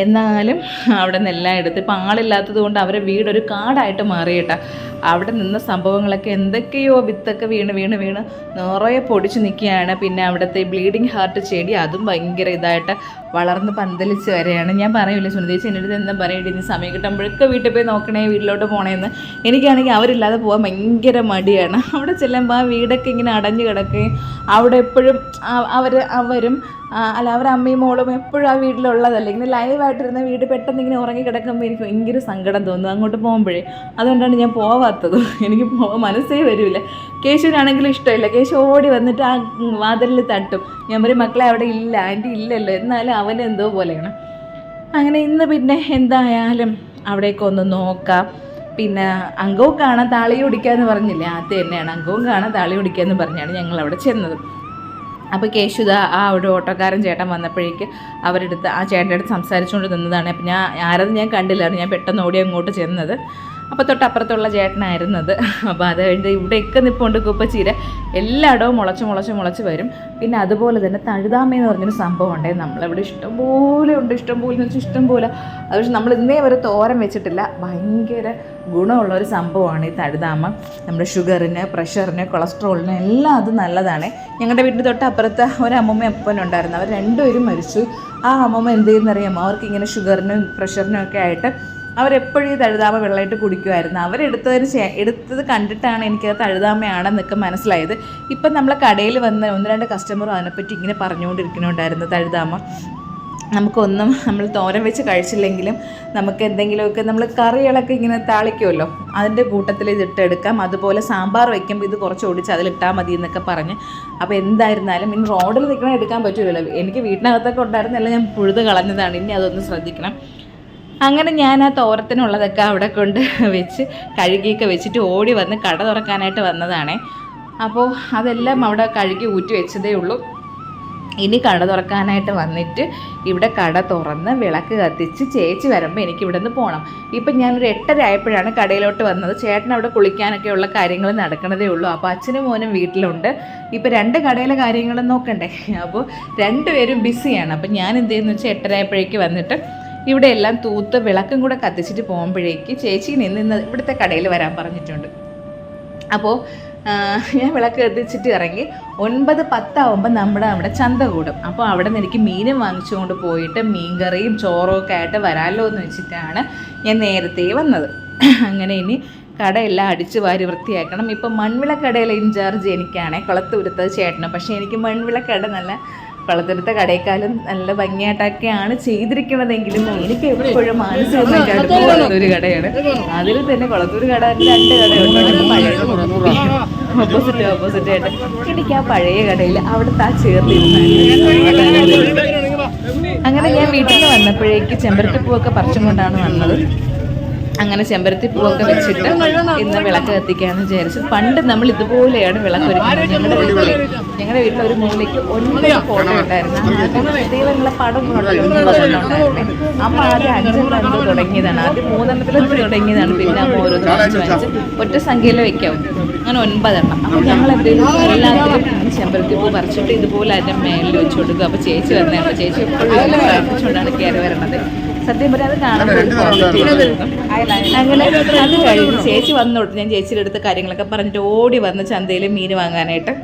എന്നാലും അവിടെ നിന്നെല്ലാം എടുത്ത് ഇപ്പം ആളില്ലാത്തത് കൊണ്ട് അവരെ വീടൊരു കാടായിട്ട് മാറിയിട്ടാ. അവിടെ നിന്ന സംഭവങ്ങളൊക്കെ എന്തൊക്കെയോ വിത്തൊക്കെ വീണ് നിറയെ പൊടിച്ച് നിൽക്കുകയാണ്. പിന്നെ അവിടുത്തെ ബ്ലീഡിങ് ഹാർട്ട് ചെടി അതും ഭയങ്കര ഇതായിട്ട് വളർന്ന് പന്തലിച്ച് വരെയാണ്. ഞാൻ പറയില്ലേ സുനിതേച്ചി എൻ്റെ അടുത്ത് എന്താ പറയട്ടെ, ഇനി സമയം കിട്ടുമ്പോഴൊക്കെ വീട്ടിൽ പോയി നോക്കണേ, വീട്ടിലോട്ട് പോകണേന്ന്. എനിക്കാണെങ്കിൽ അവരില്ലാതെ പോകാൻ ഭയങ്കര മടിയാണ്. അവിടെ ചെല്ലുമ്പോൾ ആ വീടൊക്കെ ഇങ്ങനെ അടഞ്ഞു കിടക്കുകയും അവിടെ എപ്പോഴും അവരും അവരുടെ അമ്മയും മോളും എപ്പോഴും ആ വീട്ടിലുള്ളതല്ല. ഇങ്ങനെ ലൈവായിട്ടിരുന്ന വീട് പെട്ടെന്ന് ഇങ്ങനെ ഉറങ്ങി കിടക്കുമ്പോൾ എനിക്ക് ഭയങ്കര സങ്കടം തോന്നും അങ്ങോട്ട് പോകുമ്പോഴേ. അതുകൊണ്ടാണ് ഞാൻ പോവാത്തത്. എനിക്ക് മനസ്സേ വരില്ല. കേശുവിനാണെങ്കിലും ഇഷ്ടമില്ല. കേശു ഓടി വന്നിട്ട് ആ വാതിലിൽ തട്ടും. ഞാൻ പറയും മക്കളെ അവിടെ ഇല്ല, ആൻറ്റി ഇല്ലല്ലോ. എന്നാലും അവനെന്തോ പോലെയാണ്. അങ്ങനെ ഇന്ന് പിന്നെ എന്തായാലും അവിടേക്ക് ഒന്ന് നോക്കാം. പിന്നെ അങ്കവും കാണാൻ താളി കുടിക്കാമെന്ന് പറഞ്ഞില്ലേ, അത് തന്നെയാണ്. അങ്കവും കാണാൻ താളി കുടിക്കാമെന്ന് പറഞ്ഞാണ് ഞങ്ങൾ അവിടെ ചെന്നത്. അപ്പോൾ കേശുദ ഒരു ഓട്ടോക്കാരൻ ചേട്ടൻ വന്നപ്പോഴേക്ക് അവരെടുത്ത് ആ ചേട്ടൻ്റെ അടുത്ത് സംസാരിച്ചുകൊണ്ട് നിന്നതാണ്. അപ്പം ആരെന്ന് ഞാൻ കണ്ടില്ലായിരുന്നു. ഞാൻ പെട്ടെന്ന് ഓടി അങ്ങോട്ട് ചെന്നത്. അപ്പോൾ തൊട്ടപ്പുറത്തുള്ള ചേട്ടനായിരുന്നത്. അപ്പോൾ അത് കഴിഞ്ഞ് ഇവിടെയൊക്കെ നിൽപ്പുണ്ട് കുപ്പച്ചീര. എല്ലായിടവും മുളച്ച് വരും. പിന്നെ അതുപോലെ തന്നെ തഴുതാമയെന്ന് പറഞ്ഞൊരു സംഭവം ഉണ്ട്. നമ്മളിവിടെ ഇഷ്ടംപോലെ ഉണ്ട്. ഇഷ്ടംപോലെ അത് പക്ഷേ നമ്മൾ ഇന്നേ വരെ തോരൻ വെച്ചിട്ടില്ല. ഭയങ്കര ഗുണമുള്ളൊരു സംഭവമാണ് ഈ തഴുതാമ. നമ്മുടെ ഷുഗറിന്, പ്രഷറിന്, കൊളസ്ട്രോളിന് എല്ലാം അത് നല്ലതാണ്. ഞങ്ങളുടെ വീട്ടിൽ തൊട്ടപ്പുറത്ത് ഒരമ്മൂമ്മ അപ്പനുണ്ടായിരുന്നു. അവർ രണ്ടുപേരും മരിച്ചു. ആ അമ്മമ്മ എന്ത് ചെയ്യുന്നറിയാമോ, അവർക്കിങ്ങനെ ഷുഗറിനും പ്രഷറിനും ഒക്കെ ആയിട്ട് അവരെപ്പോഴും ഈ തഴുതാമ വെള്ളമായിട്ട് കുടിക്കുമായിരുന്നു. എടുത്തത് കണ്ടിട്ടാണ് എനിക്കത് തഴുതാമയാണെന്നൊക്കെ മനസ്സിലായത്. ഇപ്പം നമ്മളെ കടയിൽ വന്ന 1-2 കസ്റ്റമറും അതിനെപ്പറ്റി ഇങ്ങനെ പറഞ്ഞുകൊണ്ടിരിക്കുന്നുണ്ടായിരുന്നു. തഴുതാമ നമുക്കൊന്നും നമ്മൾ തോരൻ വെച്ച് കഴിച്ചില്ലെങ്കിലും നമുക്ക് എന്തെങ്കിലുമൊക്കെ നമ്മൾ കറികളൊക്കെ ഇങ്ങനെ താളിക്കുമല്ലോ, അതിൻ്റെ കൂട്ടത്തിൽ ഇതിട്ടെടുക്കാം. അതുപോലെ സാമ്പാർ വയ്ക്കുമ്പോൾ ഇത് കുറച്ച് ഒടിച്ച് അതിലിട്ടാൽ മതി എന്നൊക്കെ പറഞ്ഞ്. അപ്പോൾ എന്തായിരുന്നാലും ഇനി റോഡിൽ നിൽക്കണം എടുക്കാൻ പറ്റില്ലല്ലോ. എനിക്ക് വീട്ടിനകത്തൊക്കെ ഉണ്ടായിരുന്നല്ല, ഞാൻ പുഴുത് കളഞ്ഞതാണ്. ഇനി അതൊന്ന് ശ്രദ്ധിക്കണം. അങ്ങനെ ഞാൻ ആ തോരത്തിനുള്ളതൊക്കെ അവിടെ കൊണ്ട് വെച്ച് കഴുകിയൊക്കെ വെച്ചിട്ട് ഓടി വന്ന് കട തുറക്കാനായിട്ട് വന്നതാണേ. അപ്പോൾ അതെല്ലാം അവിടെ കഴുകി ഊറ്റി വെച്ചതേ ഉള്ളൂ. ഇനി കട തുറക്കാനായിട്ട് വന്നിട്ട് ഇവിടെ കട തുറന്ന് വിളക്ക് കത്തിച്ച് ചേച്ചി വരുമ്പോൾ എനിക്ക് ഇവിടെ നിന്ന് പോകണം. ഇപ്പം ഞാനൊരു 8:30 ആയപ്പോഴാണ് കടയിലോട്ട് വന്നത്. ചേട്ടൻ അവിടെ കുളിക്കാനൊക്കെ ഉള്ള കാര്യങ്ങൾ നടക്കണതേ ഉള്ളൂ. അപ്പോൾ അച്ഛനും മോനും വീട്ടിലുണ്ട്. ഇപ്പോൾ 2 കടയിലെ കാര്യങ്ങളും നോക്കണ്ടേ. അപ്പോൾ 2 പേരും ബിസിയാണ്. അപ്പം ഞാൻ എന്ത് ചെയ്യുന്നു വെച്ചാൽ 8:30 ആയപ്പോഴേക്ക് വന്നിട്ട് ഇവിടെ എല്ലാം തൂത്ത് വിളക്കും കൂടെ കത്തിച്ചിട്ട് പോകുമ്പോഴേക്ക് ചേച്ചി നിന്ന് ഇവിടുത്തെ കടയിൽ വരാൻ പറഞ്ഞിട്ടുണ്ട്. അപ്പോൾ ഞാൻ വിളക്ക് കത്തിച്ചിട്ട് ഇറങ്ങി 9-10 ആകുമ്പോൾ നമ്മുടെ അവിടെ ചന്ത കൂടും. അപ്പോൾ അവിടെ നിന്ന് എനിക്ക് മീനും വാങ്ങിച്ചുകൊണ്ട് പോയിട്ട് മീൻകറിയും ചോറും ഒക്കെ ആയിട്ട് വരാമല്ലോ എന്ന് വെച്ചിട്ടാണ് ഞാൻ നേരത്തെ വന്നത്. അങ്ങനെ ഇനി കടയെല്ലാം അടിച്ചു വാരി വൃത്തിയാക്കണം. ഇപ്പം മൺവിളക്കടയിലെ ഇൻചാർജ് എനിക്കാണേ, കുളത്തൂരത്തത് ചേട്ടനും. പക്ഷേ എനിക്ക് മൺവിളക്കട നല്ല കുളത്തൂരത്തെ കടയേക്കാളും നല്ല ഭംഗിയായിട്ടൊക്കെയാണ് ചെയ്തിരിക്കുന്നതെങ്കിലും എനിക്ക് എപ്പോഴും മാനസികമായിട്ട് അടുത്ത് കുളത്തൂര് കടയാണ്. അതിൽ തന്നെ കുളത്തൂര് കട 2 കടയുണ്ട്. പഴയ ഓപ്പോസിറ്റ് ആയിട്ട് എനിക്ക് ആ പഴയ കടയിൽ അവിടുത്തെ ആ ചേർത്തിരുന്ന. അങ്ങനെ ഞാൻ വീട്ടിൽ നിന്ന് വന്നപ്പോഴേക്ക് ചെമ്പരത്തിപ്പൂവൊക്കെ പറിച്ചും കൊണ്ടാണ് വന്നത്. അങ്ങനെ ചെമ്പരത്തിപ്പൂവൊക്കെ വെച്ചിട്ട് ഇന്ന് വിളക്ക് കത്തിക്കാമെന്ന് വിചാരിച്ചു. പണ്ട് നമ്മൾ ഇതുപോലെയാണ് വിളക്ക് ഒരുക്കുന്നത്. ഞങ്ങളുടെ വീട്ടിൽ ഒരു മൂലയ്ക്ക് 9 ഫോട്ടോ ഉണ്ടായിരുന്നു. ദൈവങ്ങളെ പടം ഉണ്ടായിരുന്നേ. അമ്മ ആദ്യം 5 തുടങ്ങിയതാണ്. ആദ്യം 3 തുടങ്ങിയതാണ്. പിന്നെ അമ്മ ഓരോന്ന് വാങ്ങിച്ച് ഒറ്റ സംഖ്യയിൽ വെക്കാവും. അങ്ങനെ 9 എണ്ണം. അപ്പോൾ ഞങ്ങൾ എന്തെങ്കിലും എല്ലാത്തിലും ചെമ്പരത്തിപ്പൂ പറിച്ചിട്ട് ഇതുപോലെ അതിൻ്റെ മേലിൽ വെച്ച് കൊടുക്കും. അപ്പോൾ ചേച്ചി വന്നതാണ്. ചേച്ചി എപ്പോഴും പ്രാർത്ഥിച്ചുകൊണ്ടാണ് കയറി വരണത്. സത്യം പറഞ്ഞാൽ അത് കാണുമ്പോൾ അങ്ങനെ അത് കഴിഞ്ഞ് ചേച്ചി വന്നോട്ട് ഞാൻ ചേച്ചിയുടെ അടുത്ത് കാര്യങ്ങളൊക്കെ പറഞ്ഞിട്ട് ഓടി വന്ന് ചന്തയിൽ മീൻ വാങ്ങാനായിട്ട്.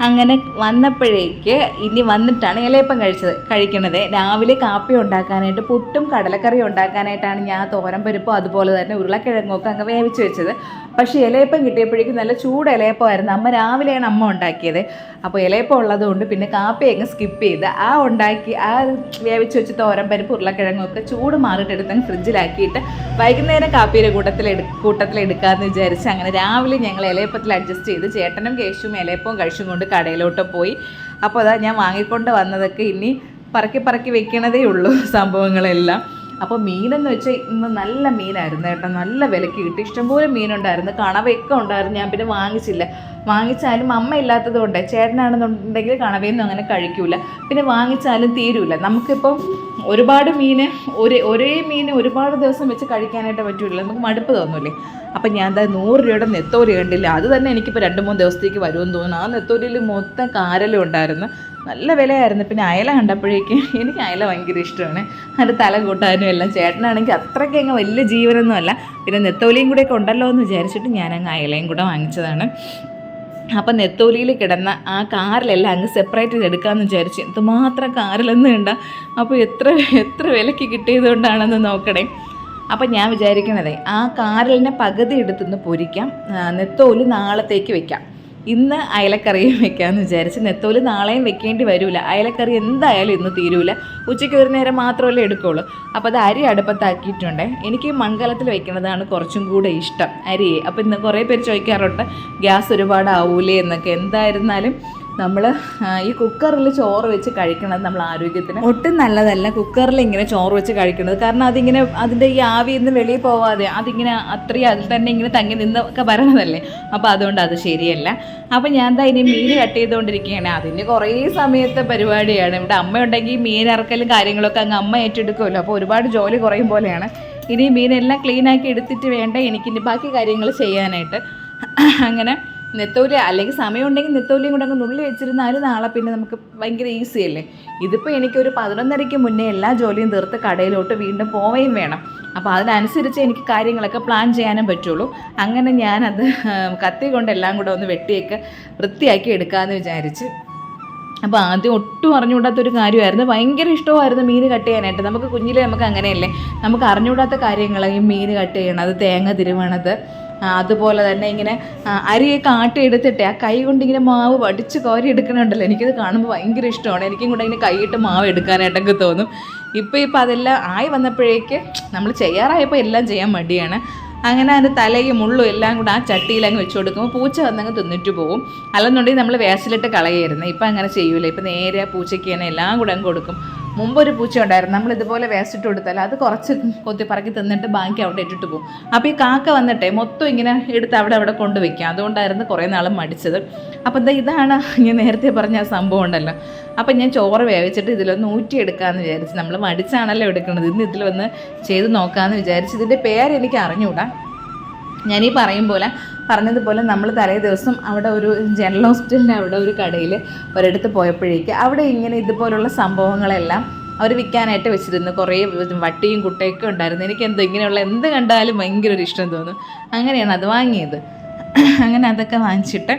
അങ്ങനെ വന്നപ്പോഴേക്ക് ഇനി വന്നിട്ടാണ് ഇലയപ്പം കഴിക്കണത്. രാവിലെ കാപ്പി ഉണ്ടാക്കാനായിട്ട് പുട്ടും കടലക്കറിയും ഉണ്ടാക്കാനായിട്ടാണ് ഞാൻ തോരൻ പരിപ്പും അതുപോലെ തന്നെ ഉരുളക്കിഴങ്ങൊക്കെ അങ്ങ് വേവിച്ച് വെച്ചത്. പക്ഷേ ഇലയപ്പം കിട്ടിയപ്പോഴേക്കും നല്ല ചൂട് ഇലയപ്പമായിരുന്നു. അമ്മ രാവിലെയാണ് അമ്മ ഉണ്ടാക്കിയത്. അപ്പോൾ ഇലയപ്പം ഉള്ളതുകൊണ്ട് പിന്നെ കാപ്പി അങ്ങ് സ്കിപ്പ് ചെയ്ത് ആ വേവിച്ച് വെച്ച് തോരൻ പരിപ്പ് ഉരുളക്കിഴങ്ങൊക്കെ ചൂട് മാറിയിട്ട് എടുത്തങ്ങ് ഫ്രിഡ്ജിലാക്കിയിട്ട് വൈകുന്നേരം കാപ്പിയുടെ കൂട്ടത്തിലെടുക്കാമെന്ന് വിചാരിച്ച് അങ്ങനെ രാവിലെ ഞങ്ങൾ ഇലയപ്പത്തിൽ അഡ്ജസ്റ്റ് ചെയ്ത് ചേട്ടനും കേശും ഇലയപ്പവും കഴിച്ചും കൊണ്ട് കടയിലോട്ട് പോയി. അപ്പോൾ അതാ ഞാൻ വാങ്ങിക്കൊണ്ട് വന്നതൊക്കെ ഇനി പറക്കി വെക്കണതേ ഉള്ളൂ സംഭവങ്ങളെല്ലാം. അപ്പോൾ മീനെന്ന് വെച്ചാൽ ഇന്ന് നല്ല മീനായിരുന്നു കേട്ടോ. നല്ല വിലക്ക് കിട്ടി. ഇഷ്ടംപോലെ മീനുണ്ടായിരുന്നു. കണവയൊക്കെ ഉണ്ടായിരുന്നു. ഞാൻ പിന്നെ വാങ്ങിച്ചാലും അമ്മ ഇല്ലാത്തത് കൊണ്ട്, ചേട്ടനാണെന്നുണ്ടെങ്കിൽ കണവയൊന്നും അങ്ങനെ കഴിക്കൂല. പിന്നെ വാങ്ങിച്ചാലും തീരൂല. നമുക്കിപ്പം ഒരുപാട് മീൻ ഒരേ മീൻ ഒരുപാട് ദിവസം വെച്ച് കഴിക്കാനായിട്ട് പറ്റൂല. നമുക്ക് മടുപ്പ് തോന്നൂലേ. അപ്പം ഞാൻ എന്താ 100 രൂപയുടെ നെത്തോലി കണ്ടില്ല. അത് തന്നെ എനിക്കിപ്പോൾ 2-3 ദിവസത്തേക്ക് വരുമെന്ന് തോന്നുന്നു. ആ നെത്തോലിയിൽ മൊത്തം കാരലും ഉണ്ടായിരുന്നു. നല്ല വിലയായിരുന്നു. പിന്നെ അയല കണ്ടപ്പോഴേക്കും എനിക്ക് അയല ഭയങ്കര ഇഷ്ടമാണ്. അതിൻ്റെ തല കൂട്ടാനും എല്ലാം. ചേട്ടനാണെങ്കിൽ അത്രയ്ക്ക് അങ്ങ് വലിയ ജീവനൊന്നും അല്ല. പിന്നെ നെത്തോലിയും കൂടെയൊക്കെ ഉണ്ടല്ലോ എന്ന് വിചാരിച്ചിട്ട് ഞാനങ്ങ് അയലയും കൂടെ വാങ്ങിച്ചതാണ്. അപ്പം നെത്തോലിയിൽ കിടന്ന ആ കാരലെല്ലാം അങ്ങ് സെപ്പറേറ്റ് ചെയ്തെടുക്കാമെന്ന് വിചാരിച്ചു. എന്തുമാത്രം കാരലൊന്നും ഉണ്ട്. അപ്പോൾ എത്ര വിലയ്ക്ക് കിട്ടിയതുകൊണ്ടാണെന്ന് നോക്കണേ. അപ്പം ഞാൻ വിചാരിക്കണതേ ആ കാരലിനെ പകുതി എടുത്തുനിന്ന് പൊരിക്കാം, നെത്തോലി നാളത്തേക്ക് വെക്കാം. ഇന്ന് അയലക്കറിയും വെക്കാമെന്ന് വിചാരിച്ച്. നെത്തോലി നാളെയും വെക്കേണ്ടി വരില്ല. അയലക്കറി എന്തായാലും ഇന്ന് തീരൂല. ഉച്ചയ്ക്ക് ഒരു നേരം മാത്രമല്ലേ എടുക്കുകയുള്ളൂ. അപ്പോൾ അത് അരി അടുപ്പത്താക്കിയിട്ടുണ്ട്. എനിക്ക് മൺകലത്തിൽ വെക്കുന്നതാണ് കുറച്ചും കൂടെ ഇഷ്ടം അരിയെ. അപ്പോൾ ഇന്ന് കുറേ പേര് ചോദിക്കാറുണ്ട് ഗ്യാസ് ഒരുപാട് ആവൂലേ എന്നൊക്കെ. എന്തായിരുന്നാലും നമ്മൾ ഈ കുക്കറിൽ ചോറ് വെച്ച് കഴിക്കണത് നമ്മൾ ആരോഗ്യത്തിന് ഒട്ടും നല്ലതല്ല. കുക്കറിൽ ഇങ്ങനെ ചോറ് വെച്ച് കഴിക്കുന്നത്, കാരണം അതിങ്ങനെ അതിൻ്റെ ഈ ആവി നിന്ന് വെളിയിൽ പോവാതെ അതിങ്ങനെ അത്രയും അതിൽ തന്നെ ഇങ്ങനെ തങ്ങി നിന്നൊക്കെ വരണതല്ലേ. അപ്പോൾ അതുകൊണ്ട് അത് ശരിയല്ല. അപ്പോൾ ഞാൻ എന്താ ഇനി മീൻ കട്ട് ചെയ്തുകൊണ്ടിരിക്കുകയാണ്. അതിന് കുറേ സമയത്തെ പരിപാടിയാണ്. ഇവിടെ അമ്മയുണ്ടെങ്കിൽ മീൻ ഇറക്കലും കാര്യങ്ങളൊക്കെ അങ്ങ് അമ്മ ഏറ്റെടുക്കുമല്ലോ. അപ്പോൾ ഒരുപാട് ജോലി കുറയും പോലെയാണ്. ഇനി മീനെല്ലാം ക്ലീനാക്കി എടുത്തിട്ട് വേണ്ട എനിക്കിനി ബാക്കി കാര്യങ്ങൾ ചെയ്യാനായിട്ട്. അങ്ങനെ നെത്തോലി അല്ലെങ്കിൽ സമയം ഉണ്ടെങ്കിൽ നെത്തോലിയും കൂടെ അങ്ങ് നുള്ളി വെച്ചിരുന്നാൽ നാളെ പിന്നെ നമുക്ക് ഭയങ്കര ഈസി അല്ലേ. ഇതിപ്പോൾ എനിക്കൊരു 11:30 മുന്നേ എല്ലാ ജോലിയും തീർത്ത് കടയിലോട്ട് വീണ്ടും പോവുകയും വേണം. അപ്പോൾ അതിനനുസരിച്ച് എനിക്ക് കാര്യങ്ങളൊക്കെ പ്ലാൻ ചെയ്യാനും പറ്റുള്ളൂ. അങ്ങനെ ഞാനത് കത്തി കൊണ്ട് എല്ലാം കൂടെ ഒന്ന് വെട്ടിയൊക്കെ വൃത്തിയാക്കി എടുക്കാമെന്ന് വിചാരിച്ച്. അപ്പോൾ ആദ്യം ഒട്ടും അറിഞ്ഞുകൂടാത്തൊരു കാര്യമായിരുന്നു. ഭയങ്കര ഇഷ്ടമായിരുന്നു മീൻ കട്ട് ചെയ്യാനായിട്ട്. നമുക്ക് കുഞ്ഞിലെ നമുക്ക് അങ്ങനെയല്ലേ, നമുക്ക് അറിഞ്ഞുകൂടാത്ത കാര്യങ്ങൾ ഈ മീൻ കട്ട് ചെയ്യണത്, തേങ്ങ തിരുവണത്, അതുപോലെ തന്നെ ഇങ്ങനെ അരിയൊക്കെ ആട്ടിയെടുത്തിട്ട് ആ കൈ കൊണ്ട് ഇങ്ങനെ മാവ് വടിച്ച് കോരി എടുക്കണുണ്ടല്ലോ. എനിക്കത് കാണുമ്പോൾ ഭയങ്കര ഇഷ്ടമാണ്. എനിക്കും കൂടെ ഇങ്ങനെ കൈയിട്ട് മാവ് എടുക്കാനായിട്ടൊക്കെ തോന്നും. ഇപ്പോൾ അതെല്ലാം ആയി വന്നപ്പോഴേക്ക് നമ്മൾ ചെയ്യാറായപ്പോൾ എല്ലാം ചെയ്യാൻ മടിയാണ്. അങ്ങനെ അതിൻ്റെ തലയും മുള്ളും എല്ലാം കൂടെ ആ ചട്ടിയിൽ അങ്ങ് വെച്ച് കൊടുക്കുമ്പോൾ പൂച്ച വന്നങ്ങ് തിന്നിട്ട് പോകും. അല്ലെന്നുണ്ടെങ്കിൽ നമ്മൾ വേസ്റ്റിലിട്ട് കളയായിരുന്നു. ഇപ്പം അങ്ങനെ ചെയ്യൂല. ഇപ്പം നേരെ പൂച്ചയ്ക്ക് തന്നെ എല്ലാം കൂടെ അങ്ങ് കൊടുക്കും. മുമ്പൊരു പൂച്ച ഉണ്ടായിരുന്നു, നമ്മൾ ഇതുപോലെ വേസ്റ്റ് ഇട്ട് കൊടുത്താൽ അത് കുറച്ച് കൊത്തി പറക്കി തിന്നിട്ട് ബാക്കി അവിടെ ഇട്ടിട്ട് പോകും. അപ്പോൾ ഈ കാക്ക വന്നിട്ടേ മൊത്തം ഇങ്ങനെ എടുത്ത് അവിടെ കൊണ്ടുവയ്ക്കുക. അതുകൊണ്ടായിരുന്നു കുറേ നാളും മടിച്ചത്. അപ്പോൾ ഇതാണ് ഞാൻ നേരത്തെ പറഞ്ഞ ആ സംഭവം ഉണ്ടല്ലോ. അപ്പം ഞാൻ ചോറ് വേവിച്ചിട്ട് ഇതിലൊന്ന് ഊറ്റിയെടുക്കാമെന്ന് വിചാരിച്ച്. നമ്മൾ മടിച്ചാണല്ലോ എടുക്കുന്നത്. ഇന്ന് ഇതിലൊന്ന് ചെയ്ത് നോക്കാമെന്ന് വിചാരിച്ച്. ഇതിൻ്റെ പേരെനിക്ക് അറിഞ്ഞുകൂടാ. ഞാനീ പറഞ്ഞതുപോലെ നമ്മൾ തലേ ദിവസം അവിടെ ഒരു ജനറൽ ഹോസ്പിറ്റലിൻ്റെ അവിടെ ഒരു കടയിൽ ഒരിടത്ത് പോയപ്പോഴേക്ക് അവിടെ ഇങ്ങനെ ഇതുപോലുള്ള സംഭവങ്ങളെല്ലാം അവർ വിൽക്കാനായിട്ട് വെച്ചിരുന്നു. കുറേ വട്ടിയും കുട്ടയൊക്കെ ഉണ്ടായിരുന്നു. എനിക്ക് ഇങ്ങനെയുള്ള എന്ത് കണ്ടാലും ഭയങ്കര ഒരു ഇഷ്ടം തോന്നും. അങ്ങനെയാണ് അത് വാങ്ങിയത്. അങ്ങനെ അതൊക്കെ വാങ്ങിച്ചിട്ട്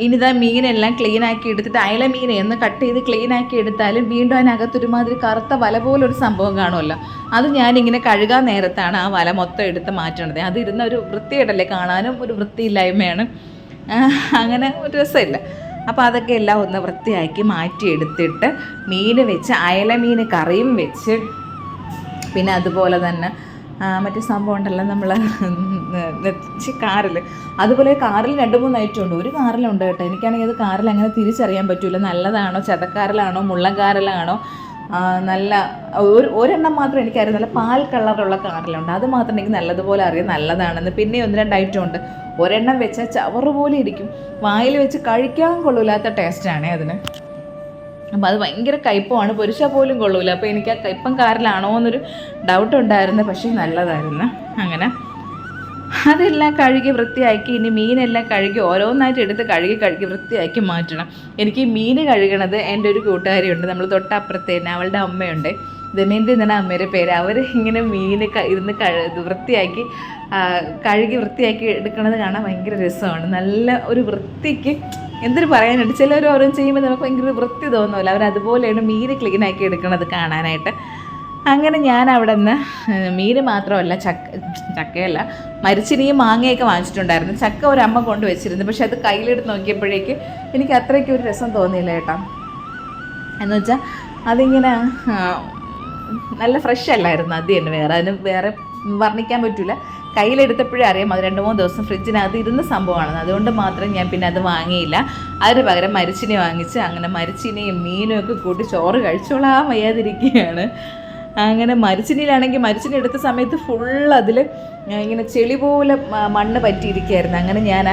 ഇനിതാ മീനെല്ലാം ക്ലീനാക്കി എടുത്തിട്ട്, അയല മീൻ എന്ന് കട്ട് ചെയ്ത് ക്ലീനാക്കി എടുത്താലും വീണ്ടും അതിനകത്തൊരുമാതിരി കറുത്ത വല പോലൊരു സംഭവം കാണുമല്ലോ. അത് ഞാനിങ്ങനെ കഴുകാൻ നേരത്താണ് ആ വല മൊത്തം എടുത്ത് മാറ്റണത്. അതിരുന്ന ഒരു വൃത്തികേടല്ലേ, കാണാനും ഒരു വൃത്തിയില്ലായ്മയാണ്. അങ്ങനെ ഒരു രസമില്ല. അപ്പോൾ അതൊക്കെ എല്ലാം ഒന്ന് വൃത്തിയാക്കി മാറ്റിയെടുത്തിട്ട് മീൻ വെച്ച്, അയല മീൻ കറിയും വെച്ച്, പിന്നെ അതുപോലെ തന്നെ മറ്റേ സംഭവം ഉണ്ടല്ലോ നമ്മൾ കാറിൽ, അതുപോലെ കാറിൽ 2-3 ഐറ്റം ഉണ്ട്. ഒരു കാറിലുണ്ട് കേട്ടോ. എനിക്കാണെങ്കിൽ അത് കാറിൽ അങ്ങനെ തിരിച്ചറിയാൻ പറ്റില്ല, നല്ലതാണോ ചതക്കാറിലാണോ മുള്ളൻകാറിലാണോ. നല്ല ഒരെണ്ണം മാത്രം എനിക്കറിയാം, നല്ല പാൽ കളറുള്ള കാറിലുണ്ട്. അത് മാത്രം എനിക്ക് നല്ലതുപോലെ അറിയാം നല്ലതാണെന്ന്. പിന്നെ 1-2 ഐറ്റം ഉണ്ട്. ഒരെണ്ണം വെച്ചാൽ ചവറ് പോലെ ഇരിക്കും, വായിൽ വെച്ച് കഴിക്കാൻ കൊള്ളില്ലാത്ത ടേസ്റ്റാണേ അതിന്. അപ്പോൾ അത് ഭയങ്കര കയ്പമാണ്, പൊരിച്ചാൽ പോലും കൊള്ളൂല. അപ്പോൾ എനിക്ക് ആ കയ്പം കാറിലാണോ എന്നൊരു ഡൗട്ട് ഉണ്ടായിരുന്നു. പക്ഷേ നല്ലതായിരുന്നു. അങ്ങനെ അതെല്ലാം കഴുകി വൃത്തിയാക്കി, ഇനി മീനെല്ലാം കഴുകി ഓരോന്നായിട്ട് എടുത്ത് കഴുകി വൃത്തിയാക്കി മാറ്റണം. എനിക്ക് ഈ മീൻ കഴുകണത് എൻ്റെ ഒരു കൂട്ടുകാരിയുണ്ട്, നമ്മൾ തൊട്ടപ്പുറത്ത് തന്നെ, അവളുടെ അമ്മയുണ്ട്, ദമയന്തി എന്നാണ് അമ്മയുടെ പേര്. അവർ ഇങ്ങനെ മീൻ ഇരുന്ന് വൃത്തിയാക്കി കഴുകി വൃത്തിയാക്കി എടുക്കുന്നത് കാണാൻ ഭയങ്കര രസമാണ്. നല്ല ഒരു വൃത്തിക്ക് എന്തൊരു പറയാനുണ്ട്. ചിലർ ഓരോന്ന് ചെയ്യുമ്പോൾ നമുക്ക് ഭയങ്കര വൃത്തി തോന്നുമല്ലോ. അവരതുപോലെയാണ് മീൻ ക്ലീനാക്കി എടുക്കുന്നത് കാണാനായിട്ട്. അങ്ങനെ ഞാൻ അവിടെ നിന്ന് മീൻ മാത്രമല്ല ചക്കയല്ല മരിച്ചിനിയും മാങ്ങയൊക്കെ വാങ്ങിച്ചിട്ടുണ്ടായിരുന്നു. ചക്ക ഒരമ്മ കൊണ്ട് വെച്ചിരുന്നു. പക്ഷെ അത് കയ്യിലെടുത്ത് നോക്കിയപ്പോഴേക്ക് എനിക്ക് അത്രയ്ക്ക് ഒരു രസം തോന്നിയില്ല കേട്ടോ. എന്ന് വെച്ചാൽ അതിങ്ങനെ നല്ല ഫ്രഷ് അല്ലായിരുന്നു. അത് തന്നെ, വേറെ വർണ്ണിക്കാൻ പറ്റില്ല. കയ്യിലെടുത്തപ്പോഴേ അറിയാം അത് 2-3 ദിവസം ഫ്രിഡ്ജിനകത്ത് ഇരുന്ന സംഭവമാണ്. അതുകൊണ്ട് മാത്രം ഞാൻ പിന്നെ അത് വാങ്ങിയില്ല. അതിന് പകരം മരിച്ചിനി വാങ്ങിച്ച് അങ്ങനെ മരിച്ചിനിയും മീനും ഒക്കെ കൂട്ടി ചോറ് കഴിച്ചോളാൻ വയ്യാതിരിക്കുകയാണ്. അങ്ങനെ മരിച്ചിനിയിലാണെങ്കിൽ മരിച്ചിനി എടുത്ത സമയത്ത് ഫുൾ അതിൽ ഇങ്ങനെ ചെളി പോലെ മണ്ണ് പറ്റിയിരിക്കുകയായിരുന്നു. അങ്ങനെ ഞാൻ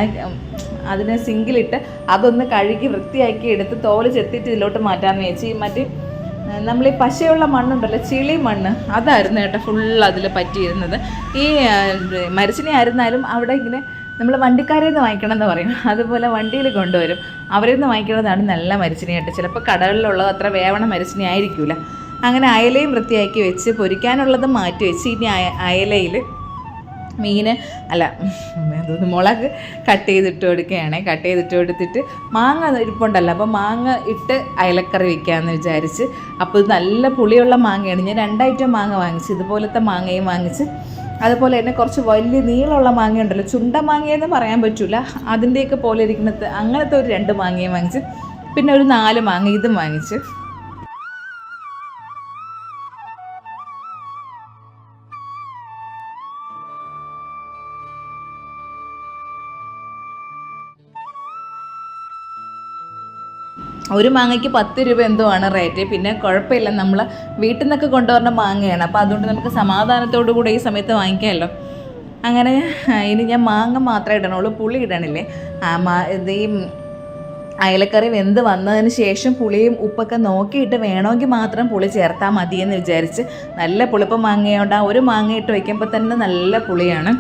അതിനെ സിങ്കിലിട്ട് അതൊന്ന് കഴുകി വൃത്തിയാക്കി എടുത്ത് തോല് ചെത്തിയിട്ട് ഇതിലോട്ട് മാറ്റാമെന്ന് വെച്ച്. മറ്റേ നമ്മൾ ഈ പശയുള്ള മണ്ണുണ്ടല്ലോ, ചെളി മണ്ണ്, അതായിരുന്നു കേട്ടോ ഫുൾ അതിൽ പറ്റിയിരുന്നത്. ഈ മരിച്ചിനി ആയിരുന്നാലും അവിടെ ഇങ്ങനെ നമ്മൾ വണ്ടിക്കാരിൽ നിന്ന് വാങ്ങിക്കണം എന്ന് പറയും, അതുപോലെ വണ്ടിയിൽ കൊണ്ടുവരും. അവരിൽ നിന്ന് വാങ്ങിക്കുന്നതാണ് നല്ല മരിച്ചിനി കേട്ടോ. ചിലപ്പോൾ കടകളിലുള്ളത് അത്ര വേവണ മരിച്ചിനി ആയിരിക്കില്ല. അങ്ങനെ അയലയും വൃത്തിയാക്കി വെച്ച് പൊരിക്കാനുള്ളത് മാറ്റി വെച്ച് ഇനി അയലയിൽ മുളക് കട്ട് ചെയ്തിട്ട് കൊടുക്കുകയാണ്. കട്ട് ചെയ്തിട്ട് കൊടുത്തിട്ട് മാങ്ങ ഇരിപ്പുണ്ടല്ലോ, അപ്പോൾ മാങ്ങ ഇട്ട് അയലക്കറി വയ്ക്കാമെന്ന് വിചാരിച്ച്. അപ്പോൾ ഇത് നല്ല പുളിയുള്ള മാങ്ങയാണ്. ഞാൻ 2 ഐറ്റം മാങ്ങ വാങ്ങിച്ച്, ഇതുപോലത്തെ മാങ്ങയും വാങ്ങിച്ച്, അതുപോലെ തന്നെ കുറച്ച് വലിയ നീളമുള്ള മാങ്ങയുണ്ടല്ലോ, ചുണ്ട മാങ്ങയെന്ന് പറയാൻ പറ്റില്ല, അതിൻ്റെയൊക്കെ പോലെ ഇരിക്കുന്നത്, അങ്ങനത്തെ ഒരു 2 മാങ്ങയും വാങ്ങിച്ച്, പിന്നെ ഒരു 4 മാങ്ങ ഇതും വാങ്ങിച്ച്. ഒരു മാങ്ങയ്ക്ക് 10 രൂപ എന്തോ ആണ് റേറ്റ്. പിന്നെ കുഴപ്പമില്ല, നമ്മൾ വീട്ടിൽ നിന്നൊക്കെ കൊണ്ടുവരുന്ന മാങ്ങയാണ്, അപ്പോൾ അതുകൊണ്ട് നമുക്ക് സമാധാനത്തോടു കൂടെ ഈ സമയത്ത് വാങ്ങിക്കാമല്ലോ. അങ്ങനെ ഇനി ഞാൻ മാങ്ങ മാത്രമേ ഇടണുള്ളൂ, പുളി ഇടണില്ലേ. ഇത് ഈ അയലക്കറി വെന്ത് വന്നതിന് ശേഷം പുളിയും ഉപ്പൊക്കെ നോക്കിയിട്ട് വേണമെങ്കിൽ മാത്രം പുളി ചേർത്താൽ മതിയെന്ന് വിചാരിച്ച്, നല്ല പുളിപ്പ് മാങ്ങയുണ്ട്. ആ ഒരു മാങ്ങ ഇട്ട് വയ്ക്കുമ്പോൾ തന്നെ നല്ല പുളിയാണ്.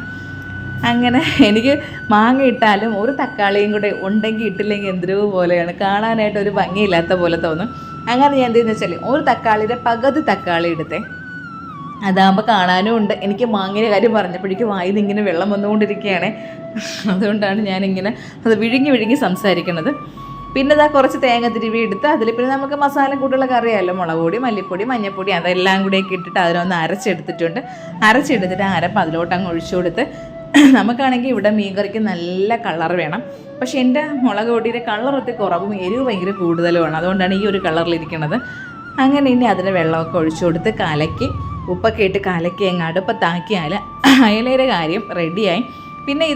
അങ്ങനെ എനിക്ക് മാങ്ങ ഇട്ടാലും ഒരു തക്കാളിയും കൂടെ ഉണ്ടെങ്കിൽ ഇട്ടില്ലെങ്കിൽ എന്തൊരു പോലെയാണ്, കാണാനായിട്ട് ഒരു ഭംഗിയില്ലാത്ത പോലെ തോന്നും. അങ്ങനെ ഞാൻ എന്തെന്ന് വെച്ചാൽ ഒരു തക്കാളിയുടെ പകുതി തക്കാളി എടുത്തേ, അതാകുമ്പോൾ കാണാനും ഉണ്ട്. എനിക്ക് മാങ്ങയുടെ കാര്യം പറഞ്ഞപ്പോഴേക്കും വായിൽ നിന്ന് ഇങ്ങനെ വെള്ളം വന്നുകൊണ്ടിരിക്കുകയാണ്, അതുകൊണ്ടാണ് ഞാനിങ്ങനെ അത് വിഴുങ്ങി സംസാരിക്കുന്നത്. പിന്നെ ഇതാ കുറച്ച് തേങ്ങ തിരുവി എടുത്ത് അതിൽ പിന്നെ നമുക്ക് മസാല കൂട്ടുകളൊക്കെ അറിയാമല്ലോ, മുളക് പൊടി, മല്ലിപ്പൊടി, മഞ്ഞൾപ്പൊടി, അതെല്ലാം കൂടെയൊക്കെ ഇട്ടിട്ട് അതിനൊന്ന് അരച്ചെടുത്തിട്ട് അരപ്പ് അതിലോട്ട് അങ്ങ് ഒഴിച്ചു കൊടുത്ത്. നമുക്കാണെങ്കിൽ ഇവിടെ മീൻകറിക്ക് നല്ല കളർ വേണം, പക്ഷേ എൻ്റെ മുളക് പൊടിയുടെ കളറൊക്കെ കുറവും എരിവ് ഭയങ്കര കൂടുതലുമാണ്, അതുകൊണ്ടാണ് ഈ ഒരു കളറിലിരിക്കുന്നത്. അങ്ങനെ ഇനി അതിന് വെള്ളമൊക്കെ ഒഴിച്ചു കൊടുത്ത് കലക്കി ഉപ്പൊക്കെ ഇട്ട് കലക്കി അങ്ങ് അടുപ്പത്താക്കിയാൽ അയലയുടെ കാര്യം റെഡിയായി. പിന്നെ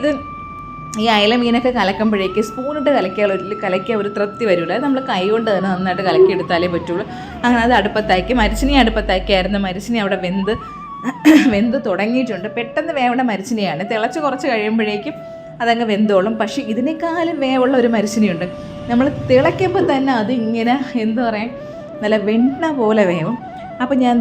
ഈ അയല മീനൊക്കെ കലക്കുമ്പോഴേക്ക് സ്പൂണിട്ട് കലക്കിയാൽ ഒരു തൃപ്തി വരില്ല, അത് നമ്മൾ കൈ കൊണ്ട് തന്നെ നന്നായിട്ട് കലക്കിയെടുത്താലേ പറ്റുള്ളൂ. അങ്ങനെ അത് അടുപ്പത്താക്കി, മരിച്ചിനി അടുപ്പത്താക്കിയായിരുന്നു. മരിച്ചിനി അവിടെ വെന്ത് തുടങ്ങിയിട്ടുണ്ട്. പെട്ടെന്ന് വേവേണ്ട മരിച്ചിനിയാണ്, തിളച്ച് കുറച്ച് കഴിയുമ്പോഴേക്കും അതങ്ങ് വെന്തോളും. പക്ഷേ ഇതിനേക്കാളും വേവുള്ള ഒരു മരിച്ചിനിയുണ്ട്, നമ്മൾ തിളയ്ക്കുമ്പോൾ തന്നെ അത് ഇങ്ങനെ എന്താ പറയുക, നല്ല വെണ്ണ പോലെ വേവും. അപ്പോൾ ഞാൻ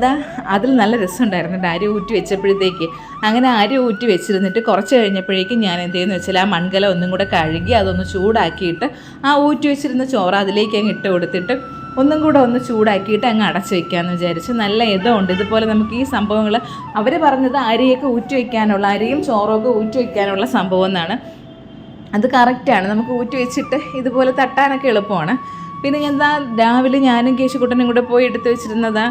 അതിൽ നല്ല രസമുണ്ടായിരുന്നു അരി ഊറ്റി വെച്ചപ്പോഴത്തേക്ക്. അങ്ങനെ അരി ഊറ്റി വെച്ചിരുന്നിട്ട് കുറച്ച് കഴിഞ്ഞപ്പോഴേക്കും ഞാൻ എന്ത് ചെയ്യുന്നു വെച്ചാൽ ആ മൺകല ഒന്നും കൂടെ കഴുകി അതൊന്ന് ചൂടാക്കിയിട്ട് ആ ഊറ്റി വെച്ചിരുന്ന ചോറ് അതിലേക്ക് അങ്ങ് ഇട്ട് കൊടുത്തിട്ട് ഒന്നും കൂടെ ഒന്ന് ചൂടാക്കിയിട്ട് അങ്ങ് അടച്ച് വയ്ക്കാമെന്ന് വിചാരിച്ചു. നല്ല ഇതുണ്ട് ഇതുപോലെ നമുക്ക് ഈ സംഭവങ്ങൾ അവർ പറഞ്ഞത് അരിയൊക്കെ ഊറ്റി വയ്ക്കാനുള്ള, അരിയും ചോറൊക്കെ ഊറ്റി വയ്ക്കാനുള്ള സംഭവം എന്നാണ്. അത് കറക്റ്റാണ്, നമുക്ക് ഊറ്റി വെച്ചിട്ട് ഇതുപോലെ തട്ടാനൊക്കെ എളുപ്പമാണ്. പിന്നെ ഞാൻ രാവിലെ ഞാനും കേശുക്കുട്ടനും കൂടെ പോയി എടുത്ത് വെച്ചിരുന്നതാ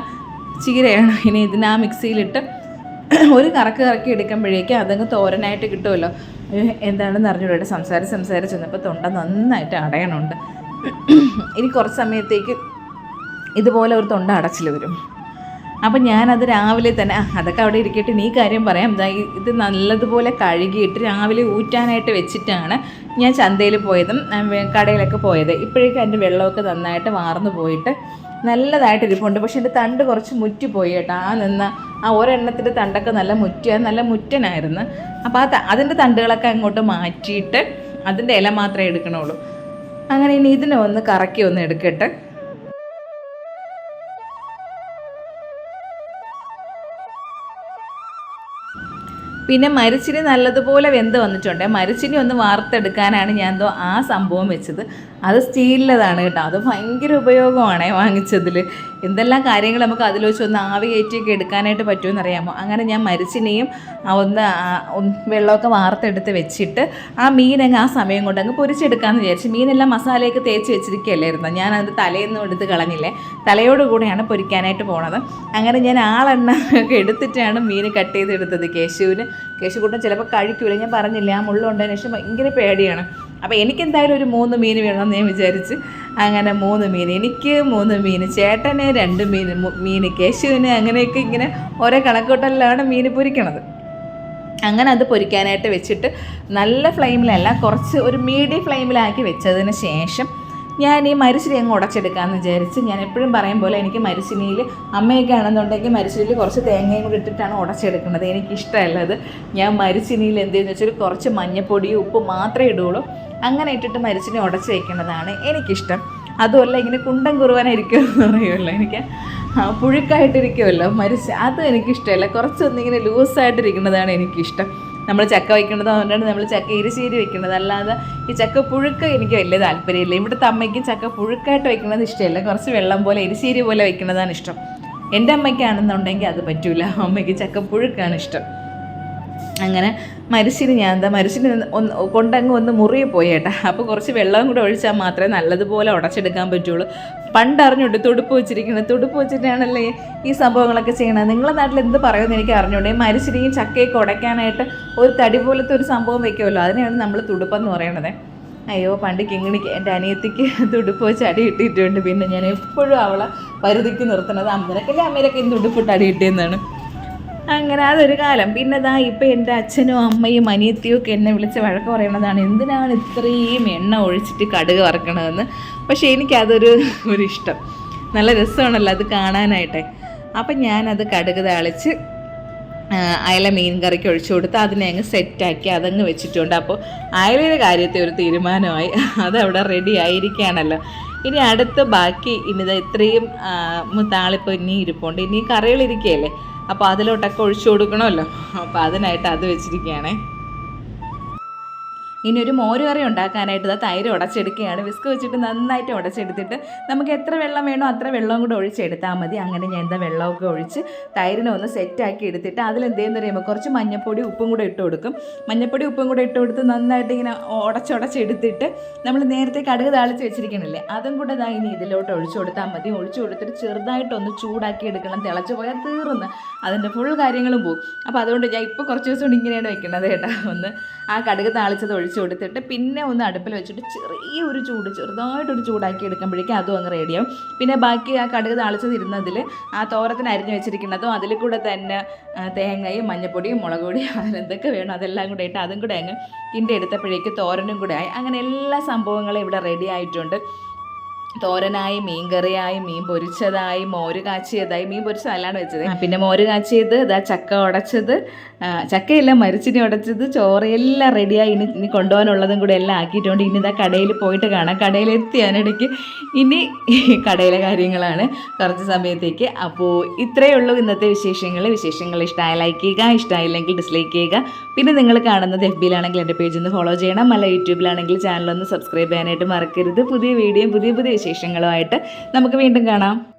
ചീരയാണ്. ഇനി ഇതിനാ മിക്സിയിലിട്ട് ഒരു കറക്കി എടുക്കുമ്പോഴേക്കും അതങ്ങ് തോരനായിട്ട് കിട്ടുമല്ലോ. എന്താണെന്ന് അറിഞ്ഞൂടെ സംസാരിച്ച് വന്നപ്പോൾ തൊണ്ട നന്നായിട്ട് അടയണുണ്ട്. ഇനി കുറച്ച് സമയത്തേക്ക് ഇതുപോലെ ഒരു തൊണ്ട അടച്ചിൽ വരും. അപ്പം ഞാനത് രാവിലെ തന്നെ അതൊക്കെ അവിടെ ഇരിക്കട്ടെ, ഈ കാര്യം പറയാം. ഇത് നല്ലതുപോലെ കഴുകിയിട്ട് രാവിലെ ഊറ്റാനായിട്ട് വെച്ചിട്ടാണ് ഞാൻ ചന്തയിൽ പോയതും കടയിലൊക്കെ പോയത്. ഇപ്പോഴേക്കും അതിൻ്റെ വെള്ളമൊക്കെ നന്നായിട്ട് വാർന്നു പോയിട്ട് നല്ലതായിട്ട് ഇരിപ്പുണ്ട്. പക്ഷെ എൻ്റെ തണ്ട് കുറച്ച് മുറ്റിപ്പോയി കേട്ടോ. ആ ഒരെണ്ണത്തിൻ്റെ തണ്ടൊക്കെ നല്ല മുറ്റനായിരുന്നു. അപ്പോൾ അതിൻ്റെ തണ്ടുകളൊക്കെ അങ്ങോട്ട് മാറ്റിയിട്ട് അതിൻ്റെ ഇല മാത്രമേ എടുക്കണുള്ളൂ. അങ്ങനെ ഇനി ഇതിനെ ഒന്ന് കറക്കി ഒന്ന് എടുക്കട്ടെ. പിന്നെ മരിച്ചിനി നല്ലതുപോലെ വെന്ത് വന്നിട്ടുണ്ട്. മരിച്ചിനി ഒന്ന് വാർത്തെടുക്കാനാണ് ഞാൻ ആ സംഭവം വെച്ചത്. അത് സ്റ്റീലിലതാണ് കേട്ടോ. അത് ഭയങ്കര ഉപയോഗമാണ് വാങ്ങിച്ചതിൽ. എന്തെല്ലാം കാര്യങ്ങൾ നമുക്ക് അതിൽ വെച്ച് ഒന്ന് ആവി കയറ്റിയൊക്കെ എടുക്കാനായിട്ട് പറ്റുമെന്നറിയാമോ. അങ്ങനെ ഞാൻ മരിച്ചിനിയും ഒന്ന് വെള്ളമൊക്കെ വാർത്തെടുത്ത് വെച്ചിട്ട് ആ മീനങ്ങ് ആ സമയം കൊണ്ട് അങ്ങ് പൊരിച്ചെടുക്കാമെന്ന് വിചാരിച്ചു. മീനെല്ലാം മസാലയൊക്കെ തേച്ച് വെച്ചിരിക്കുകയല്ലായിരുന്നു. ഞാനത് തലേന്നും എടുത്ത് കളഞ്ഞില്ലേ, തലയോടുകൂടെയാണ് പൊരിക്കാനായിട്ട് പോണത്. അങ്ങനെ ഞാൻ ആളെണ്ണ ഒക്കെ എടുത്തിട്ടാണ് മീൻ കട്ട് ചെയ്തെടുത്തത്. കേശുകൂട്ടം ചിലപ്പോൾ കഴിക്കൂല, ഞാൻ പറഞ്ഞില്ല, ആ മുള്ളുണ്ടതിന് ശേഷം ഭയങ്കര പേടിയാണ്. അപ്പോൾ എനിക്കെന്തായാലും ഒരു 3 മീൻ വേണമെന്ന് ഞാൻ വിചാരിച്ച് അങ്ങനെ 3 മീൻ, എനിക്ക് 3 മീൻ, ചേട്ടന് 2 മീൻ, കേശുവിന്, അങ്ങനെയൊക്കെ ഇങ്ങനെ ഓരോ കണക്കൂട്ടലിലാണ് മീൻ പൊരിക്കണത്. അങ്ങനെ അത് പൊരിക്കാനായിട്ട് വെച്ചിട്ട് നല്ല ഫ്ലെയിമിലല്ല, കുറച്ച് ഒരു മീഡിയം ഫ്ലെയിമിലാക്കി വെച്ചതിന് ശേഷം ഞാൻ ഈ മരിച്ചിനി അങ്ങ് ഉടച്ചെടുക്കാമെന്ന് വിചാരിച്ച്. ഞാൻ എപ്പോഴും പറയും പോലെ എനിക്ക് മരിച്ചിനിയിൽ അമ്മയൊക്കെ ആണെന്നുണ്ടെങ്കിൽ മരിച്ചിനിയിൽ കുറച്ച് തേങ്ങയും കൂടി ഇട്ടിട്ടാണ് ഉടച്ചെടുക്കുന്നത്. എനിക്കിഷ്ടമല്ലത്. ഞാൻ മരിച്ചിനിയിൽ എന്തെന്ന് വെച്ചാൽ കുറച്ച് മഞ്ഞൾപ്പൊടിയും ഉപ്പ് മാത്രമേ ഇടുള്ളൂ. അങ്ങനെ ഇട്ടിട്ട് മരിച്ചിനി ഉടച്ച് വയ്ക്കുന്നതാണ് എനിക്കിഷ്ടം. അതുമല്ല ഇങ്ങനെ കുണ്ടൻ കുറുവാനായിരിക്കുമെന്ന് പറയുമല്ലോ, എനിക്ക് പുഴുക്കായിട്ടിരിക്കുമല്ലോ അത് എനിക്കിഷ്ടമല്ല. കുറച്ചൊന്നിങ്ങനെ ലൂസായിട്ടിരിക്കുന്നതാണ് എനിക്കിഷ്ടം. നമ്മൾ ചക്ക വയ്ക്കുന്നത് അതുകൊണ്ടാണ് നമ്മൾ ചക്ക എരിശ്ശേരി വെക്കുന്നത്. അല്ലാതെ ഈ ചക്ക പുഴുക്ക് എനിക്ക് വലിയ താല്പര്യമില്ല. ഇവിടുത്തെ അമ്മയ്ക്കും ചക്ക പുഴുക്കായിട്ട് വയ്ക്കുന്നത് ഇഷ്ടമല്ല, കുറച്ച് വെള്ളം പോലെ എരിശ്ശേരി പോലെ വയ്ക്കുന്നതാണ് ഇഷ്ടം. എൻ്റെ അമ്മയ്ക്കാണെന്നുണ്ടെങ്കിൽ അത് പറ്റൂല, അമ്മയ്ക്ക് ചക്ക പുഴുക്കാണ് ഇഷ്ടം. അങ്ങനെ മരിച്ചിനി മരിച്ചിനി കൊണ്ടങ്ങ് ഒന്ന് മുറിയെ പോയി കേട്ടോ. അപ്പോൾ കുറച്ച് വെള്ളം കൂടെ ഒഴിച്ചാൽ മാത്രമേ നല്ലതുപോലെ ഉടച്ചെടുക്കാൻ പറ്റുള്ളൂ. പണ്ടറിഞ്ഞുണ്ട് തുടുപ്പ് വെച്ചിട്ടാണല്ലേ ഈ സംഭവങ്ങളൊക്കെ ചെയ്യണത്. നിങ്ങളുടെ നാട്ടിൽ എന്ത് പറയുമെന്ന് എനിക്ക് അറിഞ്ഞുകൊണ്ട്. മരിച്ചിനിയും ചക്കയൊക്കെ ഉടയ്ക്കാനായിട്ട് ഒരു തടി പോലത്തെ ഒരു സംഭവം വെക്കുമല്ലോ, അതിനെയാണ് നമ്മൾ തുടുപ്പെന്ന് പറയണത്. അയ്യോ, പണ്ട് കിങ്ങിണിക്ക് എൻ്റെ അനിയത്തിക്ക് തുടുപ്പ് വെച്ച് അടി കിട്ടിയിട്ടുണ്ട്. പിന്നെ ഞാൻ എപ്പോഴും അവളെ പരിധിക്ക് നിർത്തുന്നത് അമ്മരക്കല്ലേ, അമ്മരൊക്കെ ഇന്ന് തുടുപ്പിട്ട് അടി കിട്ടിയെന്നാണ്. അങ്ങനെ അതൊരു കാലം. പിന്നെ ദാ ഇപ്പം എൻ്റെ അച്ഛനും അമ്മയും അനിയത്തിയും ഒക്കെ എന്നെ വിളിച്ച് വഴക്ക് പറയണതാണ്, എന്തിനാണ് ഇത്രയും എണ്ണ ഒഴിച്ചിട്ട് കടുക് വറക്കണതെന്ന്. പക്ഷേ എനിക്കതൊരു ഇഷ്ടം, നല്ല രസമാണല്ലോ അത് കാണാനായിട്ട്. അപ്പം ഞാനത് കടുക് താളിച്ച് അയല മീൻ കറിക്ക് ഒഴിച്ചു കൊടുത്ത് അതിനെ അങ്ങ് സെറ്റാക്കി അതങ്ങ് വെച്ചിട്ടുണ്ട്. അപ്പോൾ അയലയുടെ കാര്യത്തിൽ ഒരു തീരുമാനമായി, അതവിടെ റെഡി ആയിരിക്കുകയാണല്ലോ. ഇനി അടുത്ത് ബാക്കി ഇനിത് ഇത്രയും താളിപ്പോൾ ഇനി ഇരിപ്പുണ്ട്, ഇനി കറികളിരിക്കുകയല്ലേ, അപ്പോൾ അതിലോട്ടൊക്കെ ഒഴിച്ചു കൊടുക്കണമല്ലോ. അപ്പോൾ അതിനായിട്ട് അത് വെച്ചിരിക്കുകയാണേ. ഇനി ഒരു മോര് കറി ഉണ്ടാക്കാനായിട്ട് തൈര് ഉടച്ചെടുക്കുകയാണ്. വിസ്ക് വെച്ചിട്ട് നന്നായിട്ട് ഉടച്ചെടുത്തിട്ട് നമുക്ക് എത്ര വെള്ളം വേണോ അത്ര വെള്ളവും കൂടെ ഒഴിച്ചെടുത്താൽ മതി. അങ്ങനെ ഞാൻ എന്താ വെള്ളമൊക്കെ ഒഴിച്ച് തൈരിനെ ഒന്ന് സെറ്റാക്കി എടുത്തിട്ട് അതിലെന്തെന്ന് പറയുമ്പോൾ കുറച്ച് മഞ്ഞപ്പൊടി ഉപ്പും കൂടെ ഇട്ട് കൊടുക്കും. മഞ്ഞപ്പൊടി ഉപ്പും കൂടെ ഇട്ട് കൊടുത്ത് നന്നായിട്ട് ഇങ്ങനെ ഉടച്ചെടുത്തിട്ട് നമ്മൾ നേരത്തെ കടുക് താളിച്ച് വെച്ചിരിക്കണില്ലേ അതും കൂടെ ഇനി ഇതിലോട്ട് ഒഴിച്ചു കൊടുത്താൽ മതി. ഒഴിച്ചു കൊടുത്തിട്ട് ചെറുതായിട്ടൊന്ന് ചൂടാക്കി എടുക്കണം. തിളച്ച് പോയാൽ തീർന്ന് അതിൻ്റെ ഫുൾ കാര്യങ്ങളും പോകും. അപ്പോൾ അതുകൊണ്ട് ഞാൻ ഇപ്പോൾ കുറച്ച് ദിവസം കൊണ്ട് ഇങ്ങനെയാണ് വെക്കുന്നത് കേട്ടോ. ഒന്ന് ആ കടുക് താളിച്ചത് ഒഴിച്ച് കൊടുത്തിട്ട് പിന്നെ ഒന്ന് അടുപ്പിൽ വെച്ചിട്ട് ചെറിയൊരു ചെറുതായിട്ടൊരു ചൂടാക്കി എടുക്കുമ്പോഴേക്കും അതും അങ്ങ് റെഡിയാവും. പിന്നെ ബാക്കി ആ കടുക് താളിച്ചത് ഇരുന്നതിൽ ആ തോരത്തിന് അരിഞ്ഞ് വെച്ചിരിക്കുന്നതും അതിൽ കൂടെ തന്നെ തേങ്ങയും മഞ്ഞപ്പൊടിയും മുളക് പൊടിയും അതിലെന്തൊക്കെ വേണം അതെല്ലാം കൂടെ ഇട്ട് അതും കൂടെ അങ്ങ് കിണ്ടി എടുത്തപ്പോഴേക്ക് തോരനും കൂടെ ആയി. അങ്ങനെ എല്ലാ സംഭവങ്ങളും ഇവിടെ റെഡി ആയിട്ടുണ്ട്. തോരനായി, മീൻ കറിയായി, മീൻ പൊരിച്ചതായി, മോര് കാച്ചിയതായി. മീൻ പൊരിച്ചതല്ലാണ് വെച്ചത്. പിന്നെ മോര് കാച്ചിയത്, ഇതാ ചക്ക ഉടച്ചത്, ചക്കയെല്ലാം മരിച്ചിനി ഉടച്ചത്, ചോറ് എല്ലാം റെഡിയായി. ഇനി കൊണ്ടുപോകാനുള്ളതും കൂടെ എല്ലാം ആക്കിയിട്ടുണ്ട്. ഇനി ഇതാ കടയിൽ പോയിട്ട് കാണാം. കടയിലെത്തി അതിനിടയ്ക്ക് ഇനി കടയിലെ കാര്യങ്ങളാണ് കുറച്ച് സമയത്തേക്ക്. അപ്പോൾ ഇത്രയേ ഉള്ളൂ ഇന്നത്തെ വിശേഷങ്ങൾ ഇഷ്ടമായി ലൈക്ക് ചെയ്യുക, ഇഷ്ടമായില്ലെങ്കിൽ ഡിസ്ലൈക്ക് ചെയ്യുക. പിന്നെ നിങ്ങൾ കാണുന്നത് FBയിലാണെങ്കിൽ എൻ്റെ പേജ് ഒന്ന് ഫോളോ ചെയ്യണം, അല്ല യൂട്യൂബിലാണെങ്കിൽ ചാനലൊന്ന് സബ്സ്ക്രൈബ് ചെയ്യാനായിട്ട് മറക്കരുത്. പുതിയ വീഡിയോയും പുതിയ വിശേഷങ്ങളുമായിട്ട് നമുക്ക് വീണ്ടും കാണാം.